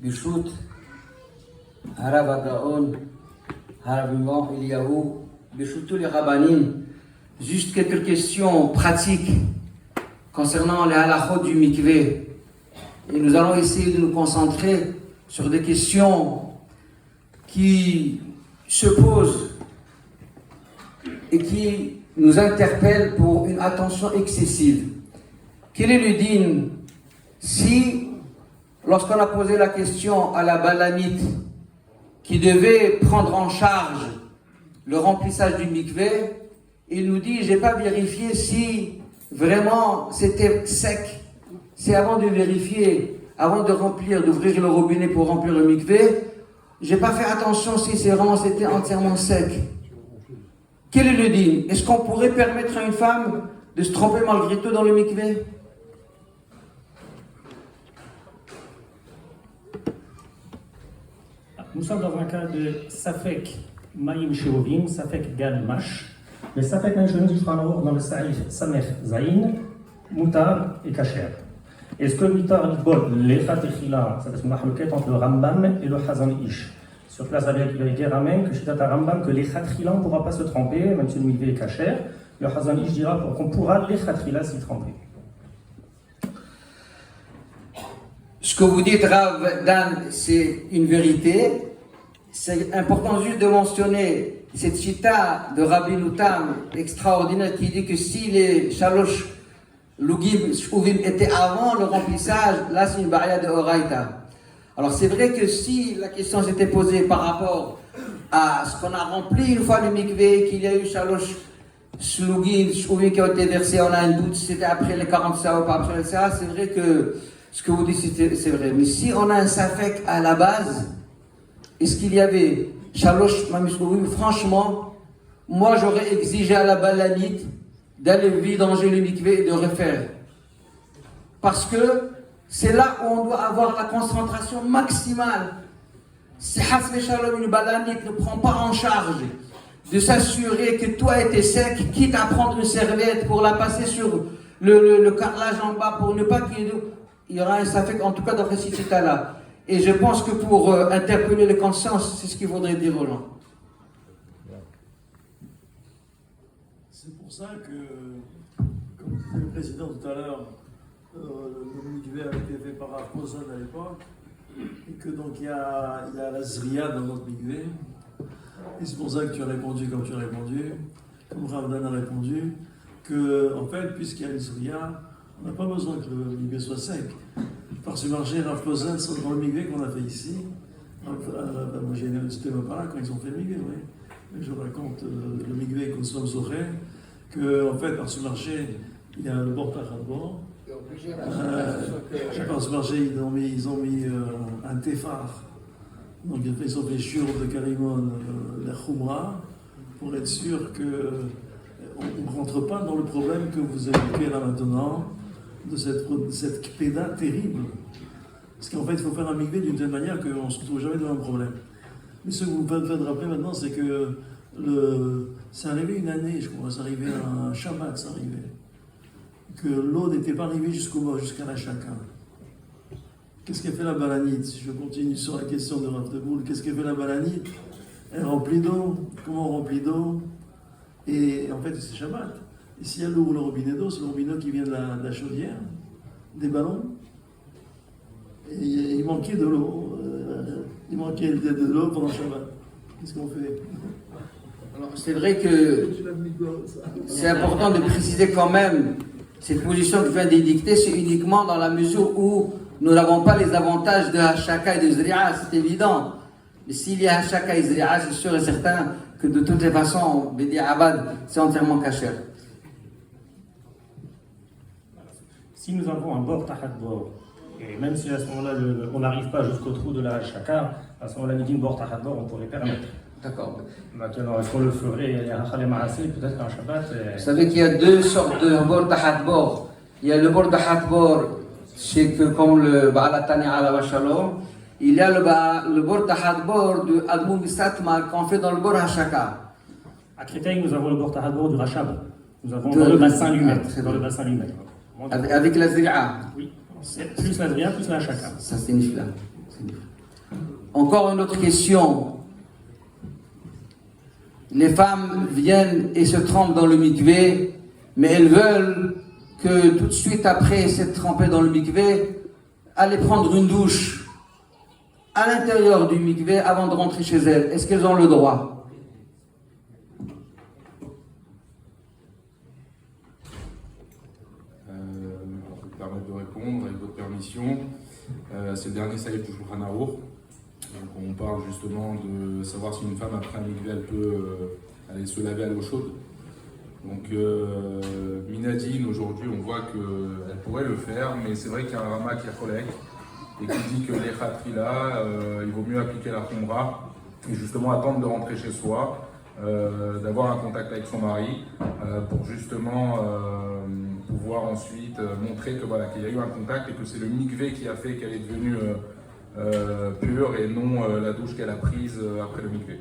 Bishut, Harav Agaon, Harav Imam Eliyahu, Bishut tous les rabbanim. Juste quelques questions pratiques concernant les halachot du mikvé. Et nous allons essayer de nous concentrer sur des questions qui se posent et qui nous interpellent pour une attention excessive. Quel est le din si, lorsqu'on a posé la question à la balamite qui devait prendre en charge le remplissage du mikvé, il nous dit, j'ai pas vérifié si vraiment c'était sec. C'est avant de vérifier, avant de remplir, d'ouvrir le robinet pour remplir le mikvé, j'ai pas fait attention si c'était entièrement sec. Quel est le din? Est-ce qu'on pourrait permettre à une femme de se tromper malgré tout dans le mikvé? Nous sommes dans un cas de Safek Maïm Sheovim, Safek Gal Mash. Le Safek Maïm Sheovim, dans le Saïf Samech Zain, Moutar et Kacher. Est-ce que Moutar Nitbol, les Fatihila, ça c'est une mahlouquette entre le Rambam et le Hazan Ish. Sur place, il a été ramène que chez Tata Rambam, que les Khatrila, on ne pourra pas se tremper, même si le mikvé est Kacher. Le Hazan Ish dira qu'on pourra les Khatrila s'y tremper. Ce que vous dites, Rav Dan, c'est une vérité. C'est important juste de mentionner cette chita de Rabbi Noutam extraordinaire qui dit que si les Shalosh Lugim Shuvim étaient avant le remplissage, là c'est une barrière de Horaïta. Alors c'est vrai que si la question s'était posée par rapport à ce qu'on a rempli une fois le mikvé, qu'il y a eu Shalosh Lugim Shuvim qui ont été versés, on a un doute si c'était après les 40 sa ou pas après les sa, c'est vrai que ce que vous dites, c'est vrai. Mais si on a un safek à la base, est-ce qu'il y avait Shalosh Mamiskouvim? Franchement, moi j'aurais exigé à la balanite d'aller vidanger le mikvé et de refaire. Parce que c'est là où on doit avoir la concentration maximale. Si Hasbe Shalom, une balanite ne prend pas en charge de s'assurer que tout a été sec, quitte à prendre une serviette pour la passer sur le carrelage en bas pour ne pas qu'il y ait il y aura un safek, en tout cas dans ce cita-là. Et je pense que pour interpeller les consciences, c'est ce qu'il faudrait dire aux gens. C'est pour ça que, comme disait le président tout à l'heure, le mikvé a été fait par Raphozan à l'époque, et que donc il y a la Zria dans notre mikvé. Et c'est pour ça que tu as répondu comme tu as répondu, comme Ravdan a répondu, que en fait, puisqu'il y a une Zria, on n'a pas besoin que le mikvé soit sec. Par ce marché, Rav Lozen, dans le mikvé qu'on a fait ici, moi j'étais pas là quand ils ont fait le mikvé, oui. Mais je raconte le mikvé qu'on soit zoré, que en fait, par ce marché, il y a le bord Tachadbor. Par ce marché, ils ont mis un téphar. Donc ils ont fait chiour de Karimon, la Khumra, pour être sûr qu'on ne rentre pas dans le problème que vous évoquez là maintenant, de cette kpéda terrible. Parce qu'en fait, il faut faire un mikvé d'une telle manière qu'on ne se retrouve jamais dans un problème. Mais ce que vous me faites rappeler maintenant, c'est que c'est arrivé une année, je crois, c'est arrivé un Shabbat, c'est arrivé, que l'eau n'était pas arrivée jusqu'à la chacun. Qu'est-ce qu'elle fait la balanite? Je continue sur la question de Rav de Boule. Qu'est-ce qu'elle fait la balanite? Elle remplit d'eau. Comment on remplit d'eau? Et en fait, c'est Shabbat. Et si elle ouvre le robinet d'eau, c'est le robinet qui vient de la chaudière, des ballons. Et il manquait de l'eau. Il manquait de l'eau pendant Shabbat. Qu'est-ce qu'on fait? Alors, c'est vrai que c'est important de préciser quand même, cette position que je viens d'édicter, c'est uniquement dans la mesure où nous n'avons pas les avantages de Hashaka et de Zri'a, c'est évident. Mais s'il y a Hashaka et Zri'a, c'est sûr et certain que de toutes les façons, Bedi Abad, c'est entièrement caché. Si nous avons un bord tahadbor, et même si à ce moment-là on n'arrive pas jusqu'au trou de la shakar, à ce moment-là, nous bord tahadbor, on pourrait permettre. D'accord. Maintenant, est-ce qu'on le ferait peut-être qu'un Shabbat? Vous savez qu'il y a deux sortes de bord tahadbor. Il y a le bord tahadbor, c'est que comme le Ba'alatani ala Shalom, il y a le bord tahadbor de Admoum Satma qu'on fait dans le bord Hashaka. À Créteil, nous avons le bord tahadbor du Rachab. Nous avons dans le bassin lui-même. Dans le bassin lui-même. Avec la Zri'a. Oui. C'est plus la Zria, plus la Hachaka. Ça c'est nifla. Encore une autre question. Les femmes viennent et se trempent dans le mikvé, mais elles veulent que tout de suite après s'être trempées dans le mikvé, aller prendre une douche à l'intérieur du mikvé avant de rentrer chez elles. Est-ce qu'elles ont le droit? Je vais me permettre de répondre avec votre permission. C'est le dernier saïf du Shulchan Aruch. Donc on parle justement de savoir si une femme après un mikvé elle peut aller se laver à l'eau chaude. Donc Minadine aujourd'hui on voit qu'elle pourrait le faire, mais c'est vrai qu'il y a un Rama qui est collègue et qui dit que les khatrila, il vaut mieux appliquer la khumra et justement attendre de rentrer chez soi, d'avoir un contact avec son mari pour justement pouvoir ensuite montrer que voilà, qu'il y a eu un contact et que c'est le mikvé qui a fait qu'elle est devenue pure et non la douche qu'elle a prise après le mikvé.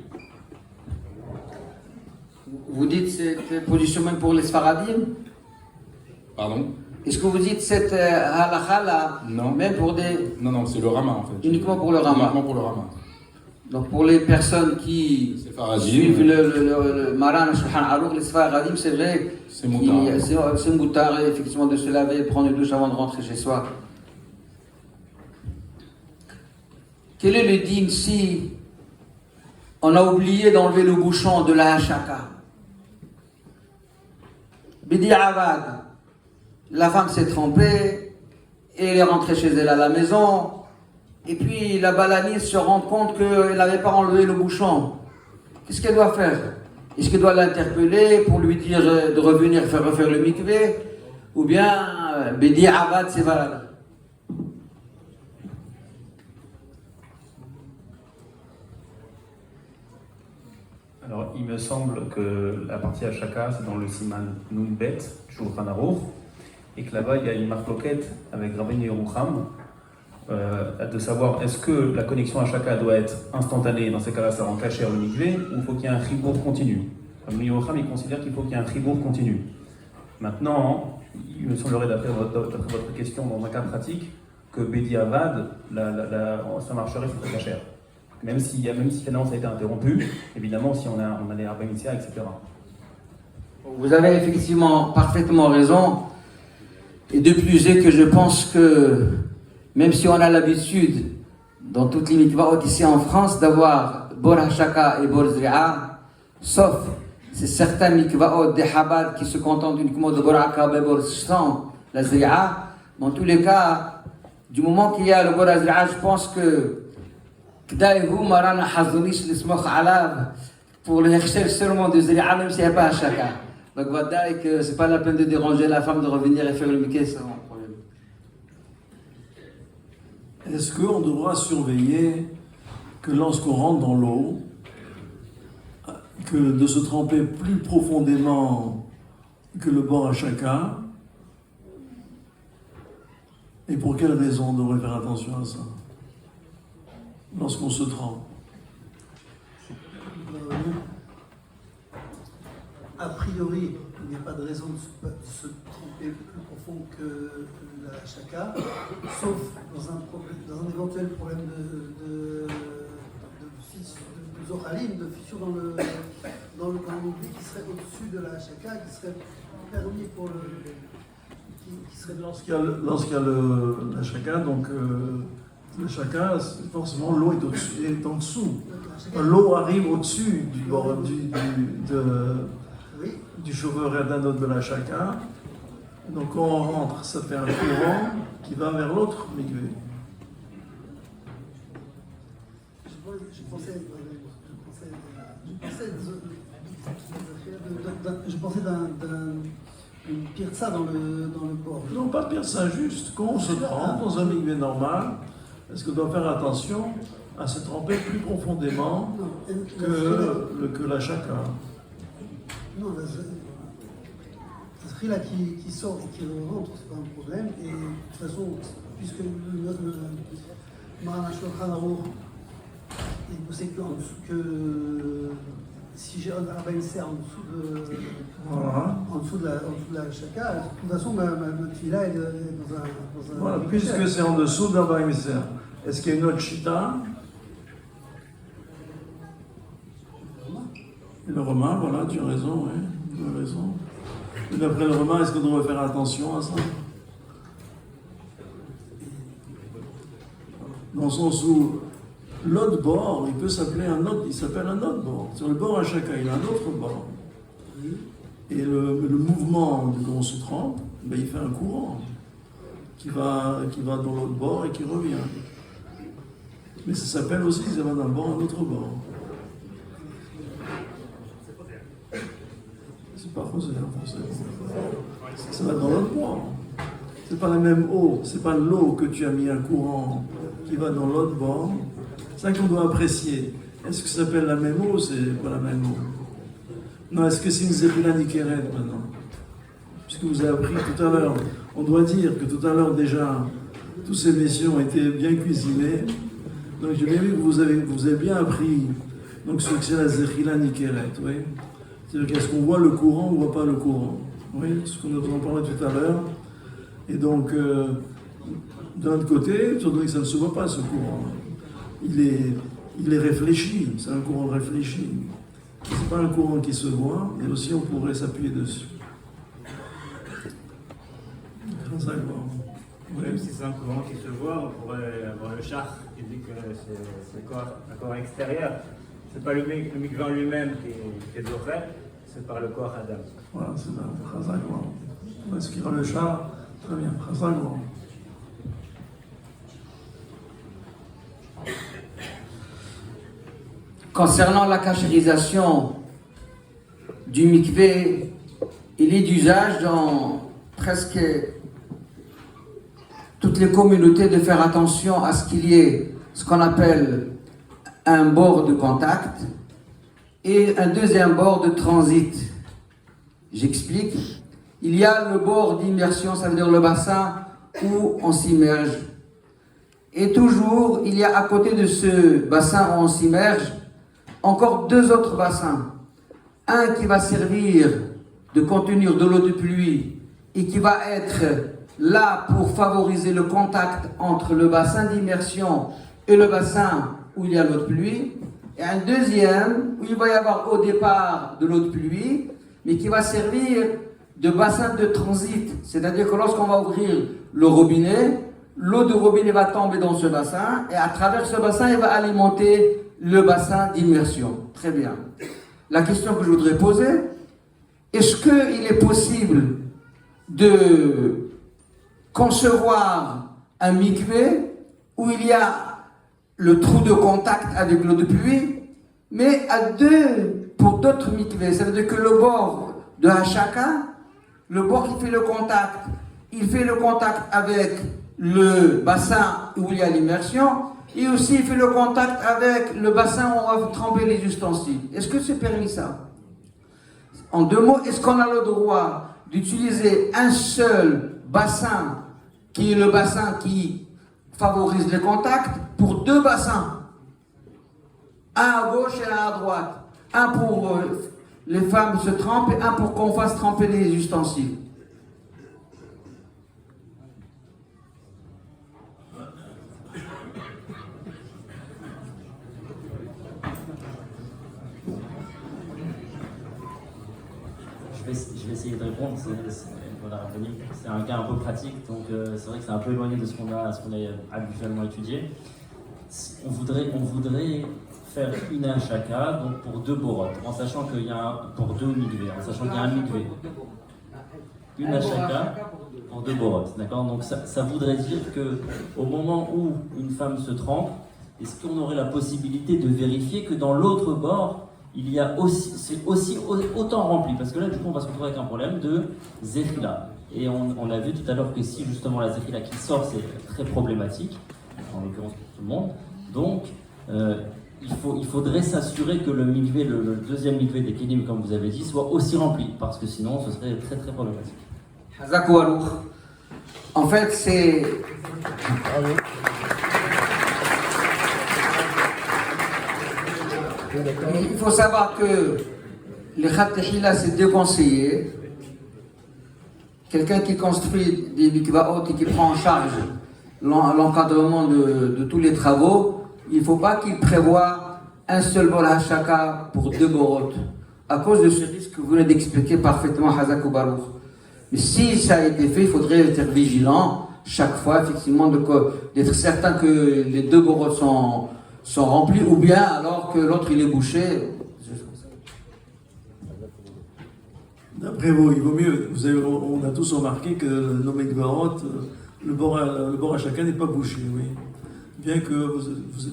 Vous dites cette position même pour les Sfaradim? Pardon? Est-ce que vous dites cette halakha là, Non. même pour des... Non, c'est le Rama en fait. Uniquement pour le Rama. Uniquement pour le Rama. Donc pour les personnes qui Sfaradim, suivent le Maran Shulchan Aruch, les Sfaradim, c'est vrai, c'est moutard. c'est moutard effectivement de se laver et prendre une douche avant de rentrer chez soi. Quel est le din si on a oublié d'enlever le bouchon de la hachaka? Bidi Avad, la femme s'est trempée et elle est rentrée chez elle à la maison. Et puis la balaniste se rend compte qu'elle n'avait pas enlevé le bouchon. Qu'est-ce qu'elle doit faire? Est-ce qu'elle doit l'interpeller pour lui dire de revenir refaire le mikvé? Ou bien Bidi Avad, c'est valable? Alors, il me semble que la partie Hachaka, c'est dans le Siman Nunbet, Shulchan Aruch, et que là-bas, il y a une marloquette avec Rabbeinu Yerucham, de savoir est-ce que la connexion Hachaka doit être instantanée, dans ces cas-là, ça rend cachère le mikvé, ou il faut qu'il y ait un chibour continu. Rabbeinu Yerucham, il considère qu'il faut qu'il y ait un chibour continu. Maintenant, il me semblerait, d'après votre question, dans un cas pratique, que Bedi Avad, ça marcherait sur très cachère. Même si l'annonce a été interrompue, évidemment, si on a les Rabbainicia, etc. Vous avez effectivement parfaitement raison. Et de plus est que je pense que même si on a l'habitude, dans toutes les mikvaot ici en France, d'avoir Bor Hachaka et Bor Zri'a, sauf c'est certains mikvaot des Chabad qui se contentent uniquement de Bor Hachaka et Bor sans la Zri'a. Dans tous les cas, du moment qu'il y a le Bor Zri'a, je pense que pour le recherche seulement de Zri'a, même s'il n'y a pas Hachaka. Donc voilà, et que c'est pas la peine de déranger la femme de revenir et faire le mikvé, c'est un problème. Est-ce qu'on devra surveiller que lorsqu'on rentre dans l'eau, que de se tremper plus profondément que le bord à chacun? Et pour quelle raison on devrait faire attention à ça lorsqu'on se trempe? A priori, il n'y a pas de raison de se tromper plus profond que la chaka, sauf dans un éventuel problème de zoralim, de fissure dans le oubli qui serait au-dessus de la chaka, qui serait permis pour le... Qui serait... Lorsqu'il y a la chaka, donc le chaka, forcément l'eau est au-dessus, est en dessous. L'eau arrive au-dessus du bord du chauffeur et d'un autre de la chaka. Donc quand on rentre, ça fait un courant qui va vers l'autre mikvé. Je pensais d'une pirza dans le port. Non, pas pire, ça juste. Quand on se trempe dans un mikvé normal, est-ce qu'on doit faire attention à se tremper plus profondément que la chaka? Non, la zrila qui sort et qui rentre, c'est pas un problème. Et de toute façon, puisque le Maran Shulchan Aruch, il sait que si j'ai un rabbin serre en dessous de, Voilà. en dessous de la shaka, de toute façon, ma tefila est dans un Voilà, puisque c'est en dessous de l'Arba Misser. Est-ce qu'il y a une autre chita? Le romain, voilà, tu as raison, oui, tu as raison. Et d'après le romain, est-ce qu'on devrait faire attention à ça? Dans le sens où l'autre bord, il peut s'appeler un autre, il s'appelle un autre bord. Sur le bord à chacun, il a un autre bord. Et le mouvement de quand on se trempe, ben, il fait un courant qui va dans l'autre bord et qui revient. Mais ça s'appelle aussi, ça va d'un bord à un autre bord. C'est pas rosé en français. Ça va dans l'autre bord. C'est pas la même eau, c'est pas l'eau que tu as mis un courant qui va dans l'autre bord. C'est ça qu'on doit apprécier. Est-ce que ça s'appelle la même eau ou c'est pas la même eau? Non, est-ce que c'est une Zéphila Nikeret maintenant? Puisque vous avez appris tout à l'heure, on doit dire que tout à l'heure déjà, tous ces messieurs ont été bien cuisinés. Donc j'ai bien vu que vous avez bien appris donc, ce que c'est la Zéphila Nikeret, oui. C'est-à-dire qu'est-ce qu'on voit le courant ou on ne voit pas le courant? Oui, ce qu'on en parlait tout à l'heure. Et donc, d'un autre côté, surtout que ça ne se voit pas ce courant. Il est réfléchi, c'est un courant réfléchi. Ce n'est pas un courant qui se voit, et aussi on pourrait s'appuyer dessus. Même si c'est un courant qui se voit, on pourrait avoir le char qui dit que c'est un corps extérieur. C'est pas le mikveh en lui-même qui est d'Ofer, c'est par le corps Adam. Voilà, c'est là, Chazagwa. Est-ce qu'il y aura le char? Très bien, Chazagwa. Concernant la cachérisation du mikvé, il est d'usage dans presque toutes les communautés de faire attention à ce qu'il y ait ce qu'on appelle un bord de contact et un deuxième bord de transit. J'explique. Il y a le bord d'immersion, ça veut dire le bassin où on s'immerge. Et toujours, il y a à côté de ce bassin où on s'immerge, encore deux autres bassins. Un qui va servir de contenir de l'eau de pluie et qui va être là pour favoriser le contact entre le bassin d'immersion et le bassin où il y a l'eau de pluie. Et un deuxième où il va y avoir au départ de l'eau de pluie, mais qui va servir de bassin de transit. C'est-à-dire que lorsqu'on va ouvrir le robinet, l'eau de robinet va tomber dans ce bassin et à travers ce bassin, il va alimenter le bassin d'immersion. Très bien. La question que je voudrais poser, est-ce qu'il est possible de concevoir un mikvé où il y a le trou de contact avec l'eau de pluie, mais à deux pour d'autres mikvés? Ça veut dire que le bord de Hachaka, le bord qui fait le contact, il fait le contact avec le bassin où il y a l'immersion, et aussi il fait le contact avec le bassin où on va tremper les ustensiles. Est-ce que c'est permis ça? En deux mots, est-ce qu'on a le droit d'utiliser un seul bassin, qui est le bassin qui favorise le contact, pour deux bassins? Un à gauche et un à droite. Un pour les femmes se trempent et un pour qu'on fasse tremper les ustensiles. Je vais essayer de répondre. Voilà, c'est un cas un peu pratique, donc c'est vrai que c'est un peu éloigné de ce qu'on a habituellement étudié. On voudrait faire une hachaka, donc pour deux borotes, en sachant qu'il y a pour deux mikvés, en sachant qu'il y a un mikvé. Une hachaka pour deux borotes, d'accord? Donc ça voudrait dire que au moment où une femme se trempe, est-ce qu'on aurait la possibilité de vérifier que dans l'autre bord il y a c'est aussi autant rempli, parce que là du coup on va se retrouver avec un problème de zéphila. Et on a vu tout à l'heure que si justement la zéphila qui sort, c'est très problématique, en l'occurrence pour tout le monde. Donc il faudrait s'assurer que le mikvé, le deuxième mikvé des Kelim, comme vous avez dit, soit aussi rempli, parce que sinon ce serait très très problématique. En fait, c'est... Il faut savoir que les Khatihila, c'est déconseillé. Quelqu'un qui construit des mikvaot et qui prend en charge l'encadrement de tous les travaux, il ne faut pas qu'il prévoie un seul bol hachaka pour 2 borot, à cause de ce risque que vous venez d'expliquer parfaitement, Hazak ou Baruch. Mais si ça a été fait, il faudrait être vigilant chaque fois, effectivement, d'être certain que les 2 borot sont remplis, ou bien alors que l'autre il est bouché. D'après vous, il vaut mieux, on a tous remarqué que nos mikvaot, le bord à chacun n'est pas bouché, oui. Bien que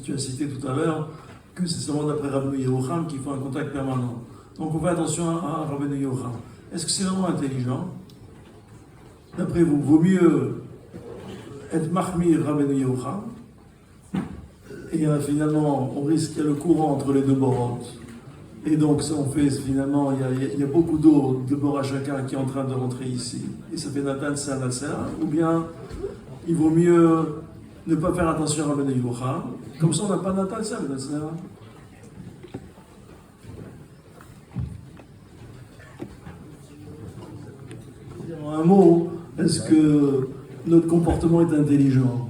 tu as cité tout à l'heure que c'est seulement d'après Rabbeinu Yerucham qu'il faut un contact permanent. Donc on fait attention à Rabbeinu Yerucham. Est-ce que c'est vraiment intelligent? D'après vous, vaut mieux être mahmir Rabbeinu Yerucham, et finalement on risque qu'il y a le courant entre les 2 borot. Et donc ça on fait finalement, il y a beaucoup d'eau de bord à chacun qui est en train de rentrer ici. Et ça fait Nathan Sanasera. Ou bien il vaut mieux ne pas faire attention à Rabbeinu Yerucham. Comme ça on n'a pas Nathan Sanasera. En un mot, est-ce que notre comportement est intelligent?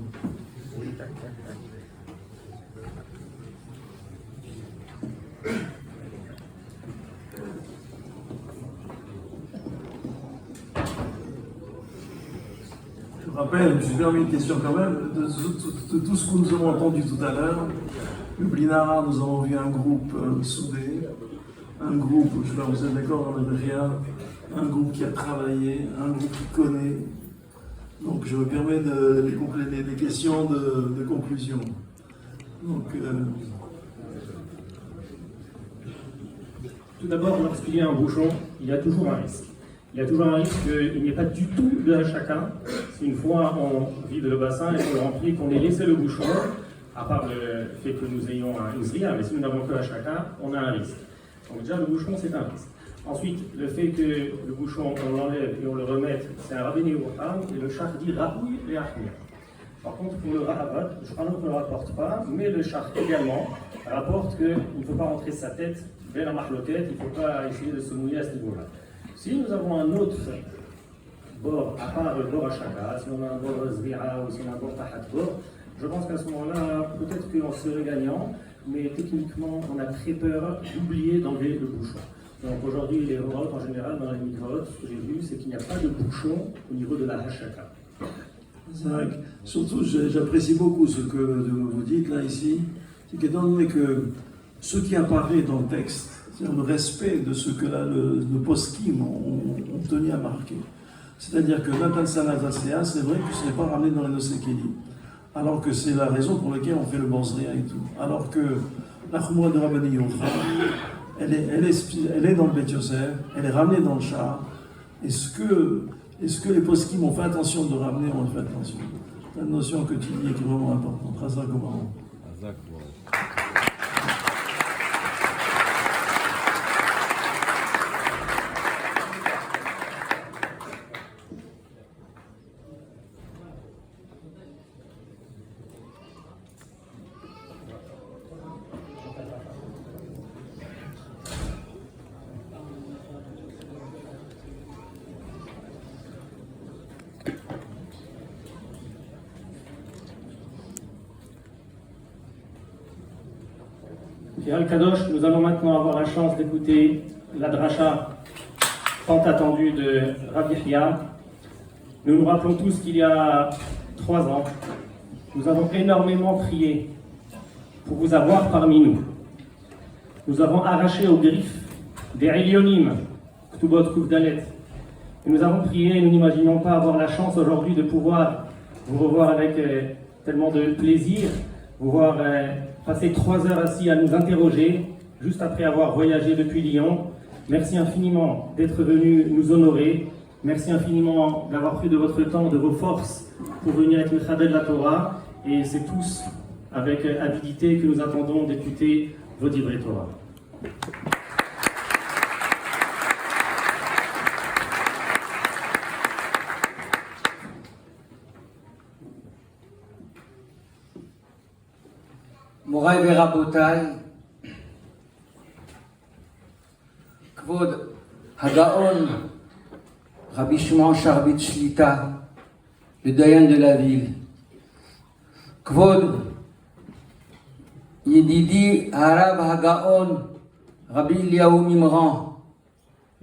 Je rappelle, je me suis permis une question quand même, de tout ce que nous avons entendu tout à l'heure. Le Blinara, nous avons vu un groupe soudé, un groupe, je sais pas, vous êtes d'accord, on n'avait rien, un groupe qui a travaillé, un groupe qui connaît. Donc je me permets des questions de conclusion. Donc, Tout d'abord, lorsqu'il y a un bouchon, il y a toujours un risque. Il y a toujours un risque qu'il n'y ait pas du tout de chacun. Si une fois on vide le bassin et qu'on le remplit, qu'on ait laissé le bouchon, à part le fait que nous ayons un usria, mais si nous n'avons que à chacun, on a un risque. Donc déjà, le bouchon, c'est un risque. Ensuite, le fait que le bouchon, on l'enlève et on le remette, c'est un Rabbeinu Yerucham, et le char dit Rabouille et Achmir. Par contre, pour le Rahavat, le Shulchan Aruch ne le rapporte pas, mais le char également rapporte qu'il ne faut pas rentrer sa tête vers la marloquette, il ne faut pas essayer de se mouiller à ce niveau-là. Si nous avons un autre bord, à part le bord à chaka, si on a un bord zri'a ou si on a un bord tahat bord, je pense qu'à ce moment-là, peut-être qu'on serait gagnant, mais techniquement, on a très peur d'oublier d'enlever le bouchon. Donc aujourd'hui, les routes en général, dans les mikvaot, ce que j'ai vu, c'est qu'il n'y a pas de bouchon au niveau de la hachaka. c'est vrai que, surtout, j'apprécie beaucoup ce que vous dites là, ici, c'est qu'étant donné que ce qui apparaît dans le texte, c'est-à-dire le respect de ce que là, le poskim ont tenu à marquer. C'est-à-dire que Nathan Sanazasea, c'est vrai que ce n'est pas ramené dans les Nosekeli, alors que c'est la raison pour laquelle on fait le Borzria et tout. Alors que la Khumra de Rabbeinu Yerucham, elle est dans le Bet Yosef, elle est ramenée dans le char. Est-ce que les poskim ont fait attention de ramener, on fait attention? C'est une notion que tu dis qui est vraiment importante. Razak Omaron. Pierre Kadosh, nous allons maintenant avoir la chance d'écouter la dracha tant attendue de Rabbi Hia. Nous nous rappelons tous qu'il y a 3 ans, nous avons énormément prié pour vous avoir parmi nous. Nous avons arraché aux griffes des Elionim, Ktubot Kuvdalet. Et nous avons prié et nous n'imaginons pas avoir la chance aujourd'hui de pouvoir vous revoir avec tellement de plaisir, vous voir passer 3 heures assis à nous interroger, juste après avoir voyagé depuis Lyon. Merci infiniment d'être venu nous honorer. Merci infiniment d'avoir pris de votre temps, de vos forces pour venir avec le Chadel de la Torah. Et c'est tous avec avidité que nous attendons d'écouter vos divrei Torah. Moraï Verabotai, כבוד הגאון רבי שמעון שרביט שליטה, le doyen de la ville, כבוד ידידי הרב הגאון רבי אליהו מימרן,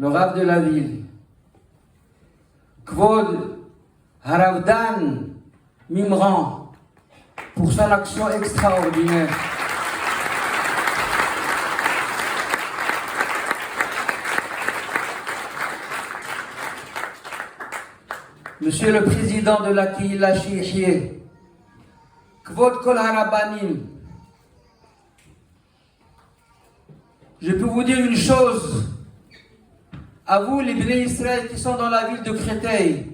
le rave de la ville, כבוד הרב דן מימרן, pour son action extraordinaire. Monsieur le Président de la Kihila Shi'iyeh, Kvod Kol Harabanim, je peux vous dire une chose, à vous les Bnei Israël qui sont dans la ville de Créteil,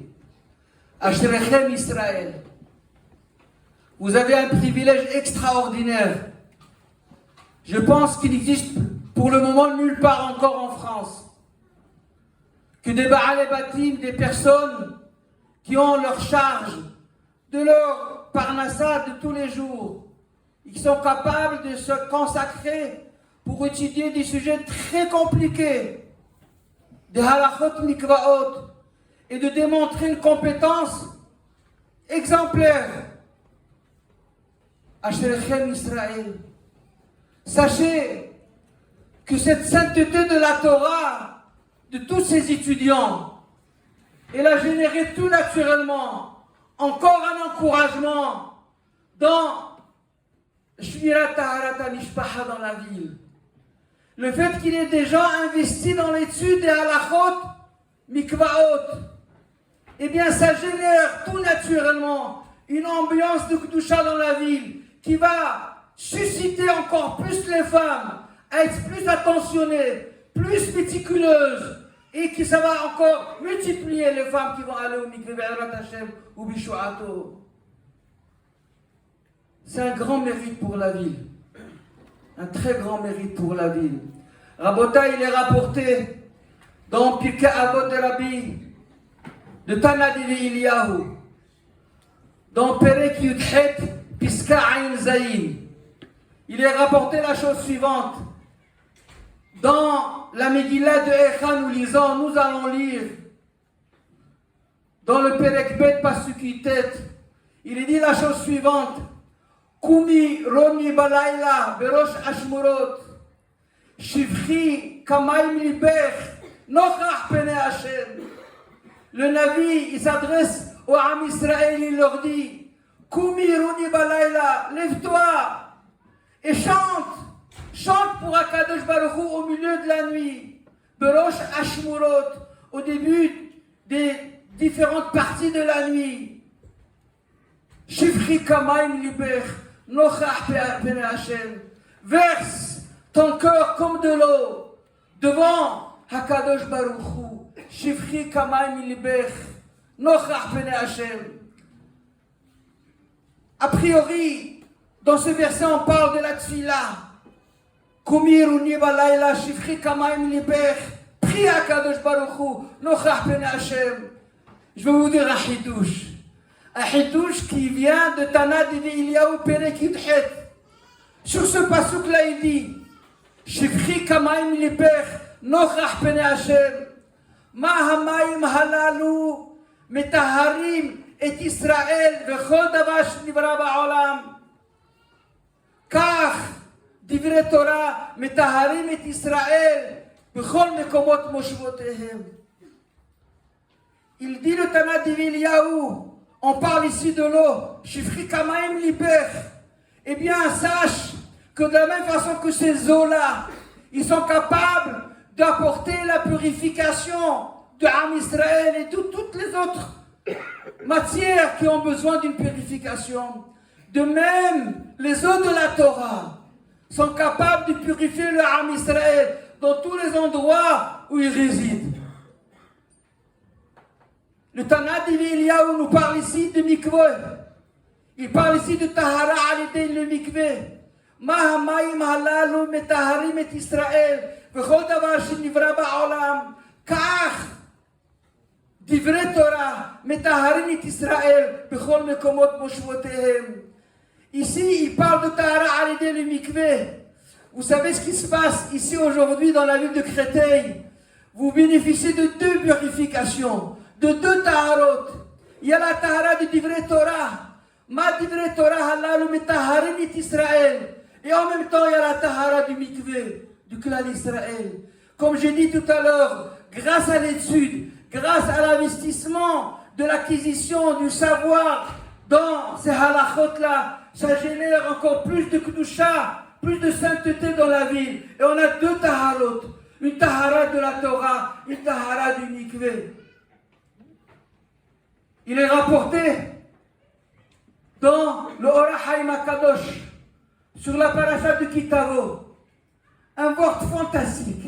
Ashrechem Israël, vous avez un privilège extraordinaire. Je pense qu'il n'existe pour le moment nulle part encore en France que des Baal Batim, des personnes qui ont leur charge de leur parnassa de tous les jours, et qui sont capables de se consacrer pour étudier des sujets très compliqués, des halachot mikvaot, et de démontrer une compétence exemplaire. Ashrechem Israël. Sachez que cette sainteté de la Torah, de tous ces étudiants, elle a généré tout naturellement encore un encouragement dans Shmirat Taharat HaMishpacha dans la ville. Le fait qu'il y ait des gens investis dans l'étude des halachot, mikvaot, eh bien ça génère tout naturellement une ambiance de Kedusha dans la ville qui va susciter encore plus les femmes à être plus attentionnées, plus méticuleuses, et que ça va encore multiplier les femmes qui vont aller au mikveh Be'erat Hashem ou Bishuato. C'est un grand mérite pour la ville. Un très grand mérite pour la ville. Rabota, il est rapporté dans Pirkei Avot de Rabbi, de Tana de Eliyahu, dans Perek Yudhet, Piska Ayin Zayin. Il est rapporté la chose suivante. Dans la Megillah de Echa, nous allons lire, dans le Perek Bet Pasukitet, il est dit la chose suivante. Kumi Roni Balayla Berosh Ashmurot Shivchi Kamaim Libech Nochach Pene Hashem. Le Navi, il s'adresse au Am Israël, il leur dit Kumi Roni Balayla, lève-toi et chante. Chante pour Akadosh Baruch Hu au milieu de la nuit. Berosh Ashmurot, au début des différentes parties de la nuit. Shivchi Kamaim Libech Nochach Pene Hashem. Verse ton cœur comme de l'eau devant Hakadosh Baruch Hu. Shivchi Kamaim Libech Nochach Pene Hashem. A priori, dans ce verset, on parle de la tfila. Kumiruni balayla shivchi kamaim libech. Prie à Kadosh Baruch Hu. Nochach Pene Hashem. Je vais vous dire un hidouche. Un hidouche qui vient de Tana de Eliyahu Perek Yudhet. Sur ce pasuk-là, il dit shivchi kamaim libech. Nochach Pene Hashem. Ma hamayim halalu metaharim et Israël vechol davar shnivra ba'olam. Car Divrei Torah metaharim et Israël bechol mekomot moshvotehem. Il dit le Tana d'Eliyahu, on parle ici de l'eau, Shivchi Kamaim Libech. Eh bien, sache que de la même façon que ces eaux-là, ils sont capables d'apporter la purification de Am Israël et toutes les autres matières qui ont besoin d'une purification. De même, les eaux de la Torah sont capables de purifier le Am Israël dans tous les endroits où il réside. Le Tana d'Eliyahu nous parle ici de mikveh. Il parle ici de tahara alidei le mikveh. Ma hamayim halalu metaharim et Israël vechol davar shenivra ba'olam. Car Divrei Torah metaharim et Israël bechol mekomot moshvotehem. Ici, il parle de tahara alidei le mikveh. Vous savez ce qui se passe ici aujourd'hui dans la ville de Créteil. vous bénéficiez de deux purifications, de deux taharot. Il y a la tahara du divrei Torah. Ma divrei Torah halalu metaharin it Israël. Et en même temps, il y a la tahara du mikvé, du clan Israël. Comme j'ai dit tout à l'heure, grâce à l'étude, grâce à l'investissement de l'acquisition du savoir dans ces halachot-là, ça génère encore plus de kedusha, plus de sainteté dans la ville. Et on a deux taharot. Une tahara de la Torah, une tahara du mikvé. Il est rapporté dans le Orachaim HaKadosh, sur la paracha de Kitavo, un word fantastique.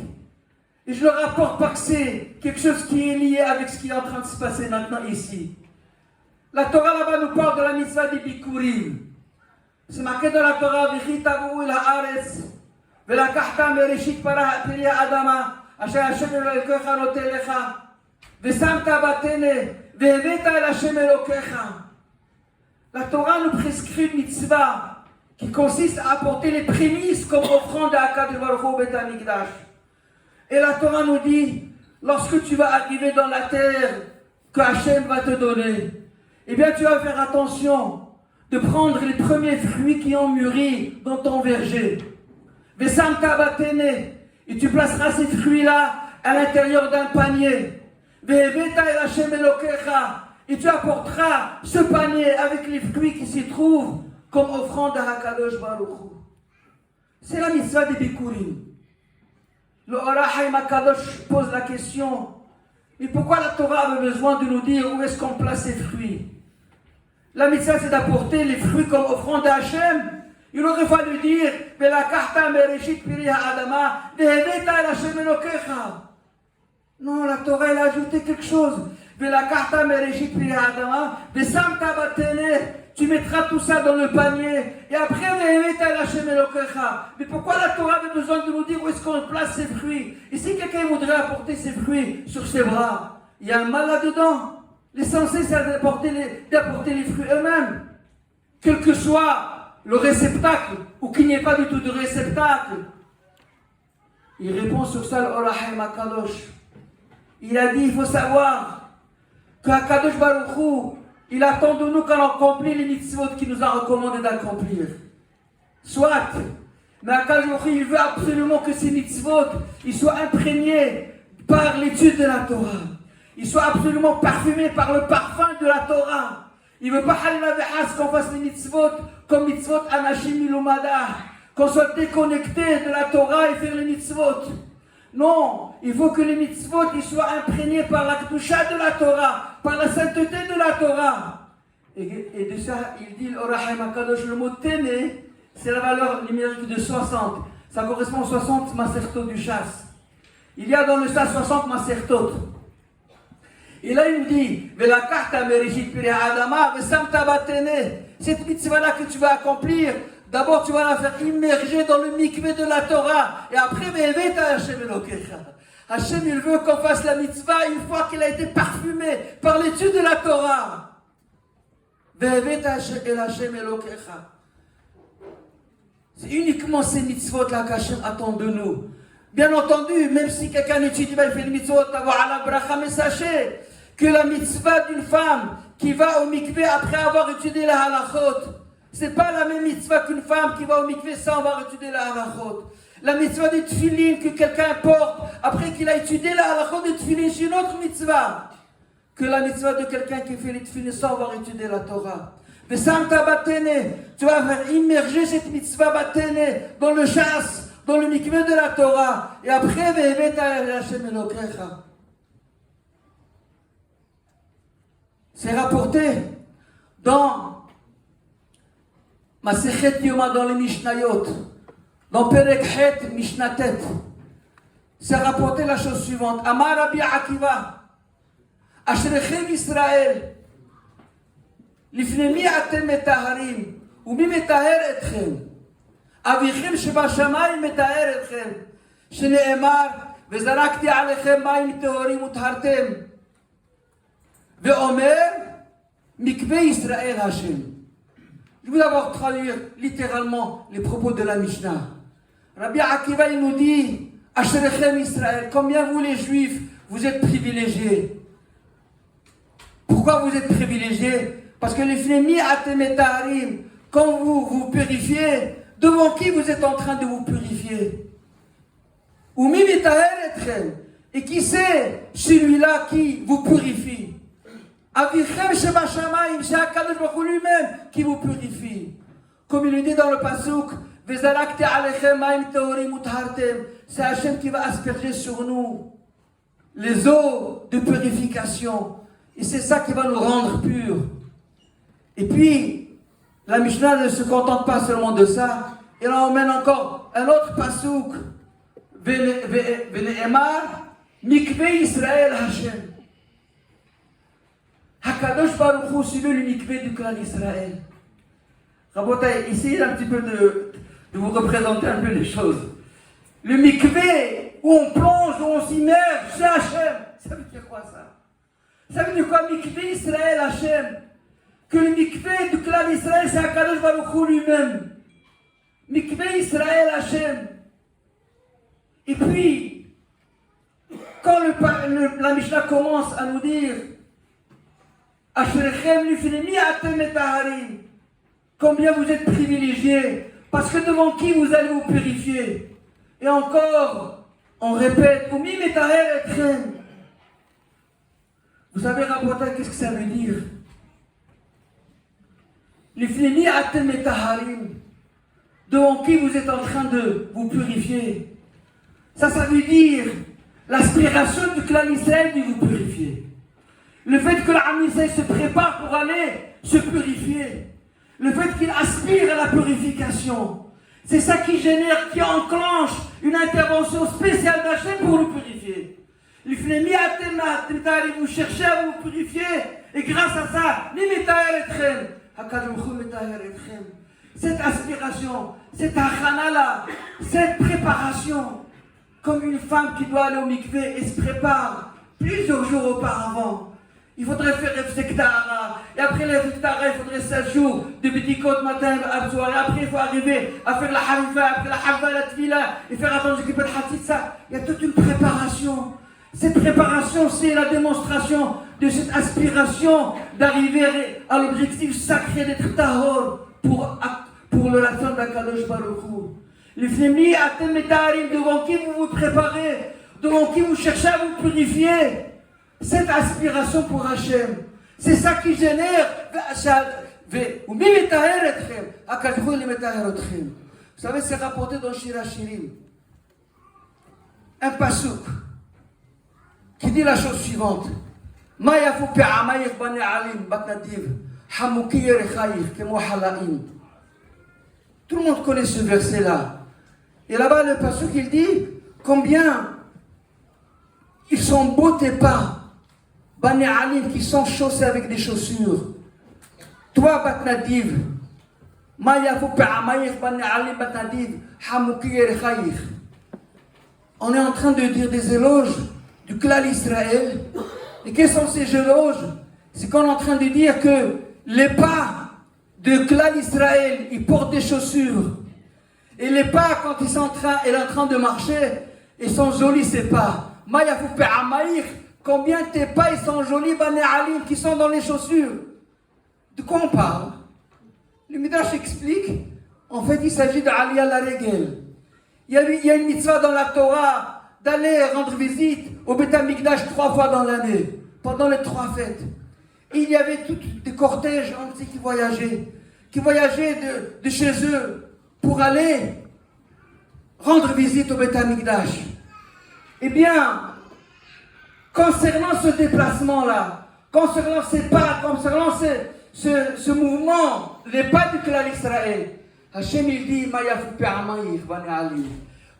Et je le rapporte parce que c'est quelque chose qui est lié avec ce qui est en train de se passer maintenant ici. La Torah là-bas nous parle de la mitzvah des Bikurim. C'est marqué dans la Torah, V'chitavu il haaretz, v'lakachta mereshit peri ha'adama, asher Hashem Elokecha noten lecha, v'samta batene, v'heveta el Hashem Elokecha. La Torah nous prescrit une mitzvah qui consiste à apporter les prémices comme offrande à Akadosh Baruch Hu Beit HaMikdash. Et la Torah nous dit, lorsque tu vas arriver dans la terre que Hachem va te donner, eh bien tu vas faire attention de prendre les premiers fruits qui ont mûri dans ton verger. Vesamta batene, et tu placeras ces fruits-là à l'intérieur d'un panier. Veheveta el Hachem Elokecha, et tu apporteras ce panier avec les fruits qui s'y trouvent comme offrande à Hakadosh Baruch Hu. C'est la mitzvah des Bikurim. Le Orachaim HaKadosh pose la question, mais pourquoi la Torah avait besoin de nous dire où est-ce qu'on place ces fruits? La mitzvah c'est d'apporter les fruits comme offrande à Hachem. Il aurait fallu dire, Velakachta mereshit peri ha'adama, veheveta el Hashem Elokecha. Non, la Torah elle a ajouté quelque chose. Velakachta mereshit peri ha'adama, vesamta batene. Tu mettras tout ça dans le panier. Et après, mais pourquoi la Torah avait besoin de nous dire où est-ce qu'on place ses fruits? Et si quelqu'un voudrait apporter ses fruits sur ses bras, il y a un mal là-dedans. L'essentiel, c'est d'apporter les fruits eux-mêmes. Quel que soit le réceptacle, ou qu'il n'y ait pas du tout de réceptacle. Il répond sur ça, l'Orachaim HaKadosh. Il a dit, il faut savoir qu'Akadosh Baruch Hu, il attend de nous qu'on accomplit les mitzvot qu'il nous a recommandé d'accomplir. Soit, mais Akadosh Baruch Hu, il veut absolument que ces mitzvot ils soient imprégnés par l'étude de la Torah. Ils soient absolument parfumés par le parfum de la Torah. Il ne veut pas qu'on fasse les mitzvot comme mitzvot anashim ilumada, qu'on soit déconnecté de la Torah et faire les mitzvot. Non, il faut que les mitzvot ils soient imprégnés par la kedusha de la Torah, par la sainteté de la Torah. Et de ça, il dit l'Orachaim HaKadosh, le mot téné, c'est la valeur numérique de 60. Ça correspond aux 60 masertot du chasse. Il y a dans le chasse 60 masertot. Et là, il nous dit, Velakachta mereshit peri ha'adama, vesamta batene. Cette mitzvah-là que tu vas accomplir, d'abord tu vas la faire immerger dans le mikvé de la Torah. Et après, veheveta Hashem Elokecha. Hashem, il veut qu'on fasse la mitzvah une fois qu'elle a été parfumée par l'étude de la Torah. Veheveta Hashem Elokecha. C'est uniquement ces mitzvot-là qu'Hachem attend de nous. Bien entendu, même si quelqu'un étudie, il fait les mitzvot, avoir à la bracha, mais sachez que la mitzvah d'une femme qui va au mikvé après avoir étudié la halachot, c'est pas la même mitzvah qu'une femme qui va au mikvé sans avoir étudié la halachot. La mitzvah des tefillin que quelqu'un porte après qu'il a étudié la halachot des tefillin, c'est une autre mitzvah que la mitzvah de quelqu'un qui fait les tefillin sans avoir étudié la Torah. Mais samta batene, tu vas faire immerger cette mitzvah batene dans le chasse, dans le mikvé de la Torah. Et après, veheveta Hashem Elokecha. C'est rapporté dans Masechet Yoma, dans les Mishnayot, dans Perek Het Mishnatet. C'est rapporté la chose suivante. Amar Rabbi Akiva, Ashrechem Israël, Lifnei mi atem metaharim, ou mi metaher etchem. אביכם שבשמיים מטהר אתכם, שנאמר, וזרקתי עליכם מים טהורים וטהרתם. ואומר, מקווה ישראל השם. Je vais d'abord traduire littéralement les propos de la Mishnah. Rabbi Akiva il nous dit, Ashrechem Israël, combien vous les Juifs, vous êtes privilégiés. Pourquoi vous êtes privilégiés? Parce que les Fnemi Atemetarim, quand vous vous purifiez, devant qui vous êtes en train de vous purifier? Ou Mimitaeretchem, et qui c'est celui-là qui vous purifie? Avichem Sheba Shamayim, c'est Akadosh Baruch Hu lui-même qui vous purifie. Comme il le dit dans le Pasuk, Vezalakte Alechem Maim Teorim Uthartem, c'est Hachem qui va asperger sur nous les eaux de purification. Et c'est ça qui va nous rendre purs. Et puis, la Mishnah ne se contente pas seulement de ça, elle emmène encore un autre Pasuk. Vene'emar, Mikveh Israël Hachem. Hakadosh Baruch Hu, c'est le mikveh du clan d'Israël. Rabotai, essayez un petit peu de vous représenter un peu les choses. Le mikveh, où on plonge, où on s'immerge, c'est Hachem. Ça veut dire quoi ça? Ça veut dire quoi mikveh Israël Hachem? Que le mikveh du clan d'Israël, c'est Hakadosh Baruch Hu lui-même. Mikveh Israël Hachem. Et puis, quand la Mishnah commence à nous dire Ashrechem lifnemi atem etaharim, combien vous êtes privilégiés, parce que devant qui vous allez vous purifier. Et encore, on répète, Umi metaher etchem. Vous savez, Rabota, qu'est-ce que ça veut dire? Lifnemi atem etaharim, devant qui vous êtes en train de vous purifier. Ça veut dire l'aspiration du clan Israël de vous purifier. Le fait que l'âme Israël se prépare pour aller se purifier. Le fait qu'il aspire à la purification. C'est ça qui génère, qui enclenche une intervention spéciale d'Hachem pour nous purifier. Vous cherchez à vous purifier et grâce à ça, cette aspiration, cette achana-là, cette préparation, comme une femme qui doit aller au mikvé et se prépare plusieurs jours auparavant. Il faudrait faire Efsektara, et après l'Efsektara, il faudrait 16 jours de Bidikot matin à soir, et après il faut arriver à faire la Harifa, après la Harifa, la Tvila, et faire attention qu'il peut être ça. Il y a toute une préparation. Cette préparation, c'est la démonstration de cette aspiration d'arriver à l'objectif sacré d'être Tahor pour la fin d'Akadosh Baruch Hu. Les Fnemi Atem Etaharim, devant qui vous vous préparez, devant qui vous cherchez à vous purifier. Cette aspiration pour Hachem, c'est ça qui génère. Vous savez, c'est rapporté dans Shira Shirim. Un pasuk qui dit la chose suivante. Tout le monde connaît ce verset-là. Et là-bas, le pasuk, il dit combien ils sont beaux tes pas. Bani Alim, qui sont chaussés avec des chaussures. Toi, Bat Nadiv, on est en train de dire des éloges du clan Israël. Et quels sont ces éloges? C'est qu'on est en train de dire que les pas de clan Israël, ils portent des chaussures. Et les pas, quand ils sont en train de marcher, ils sont jolis ces pas. Combien tes pas ils sont jolis, Bani Alim, qui sont dans les chaussures. De quoi on parle? Le Midrash explique, en fait il s'agit d'Aliyah la Regel. Il y a une mitzvah dans la Torah d'aller rendre visite au Beth Amikdash 3 fois dans l'année, pendant les 3 fêtes. Et il y avait tous des cortèges entiers qui voyageaient de chez eux pour aller rendre visite au Beth Amikdash. Eh bien, concernant ce déplacement-là, concernant ces pas, concernant ce mouvement, les pas du clan d'Israël, Hachem il dit,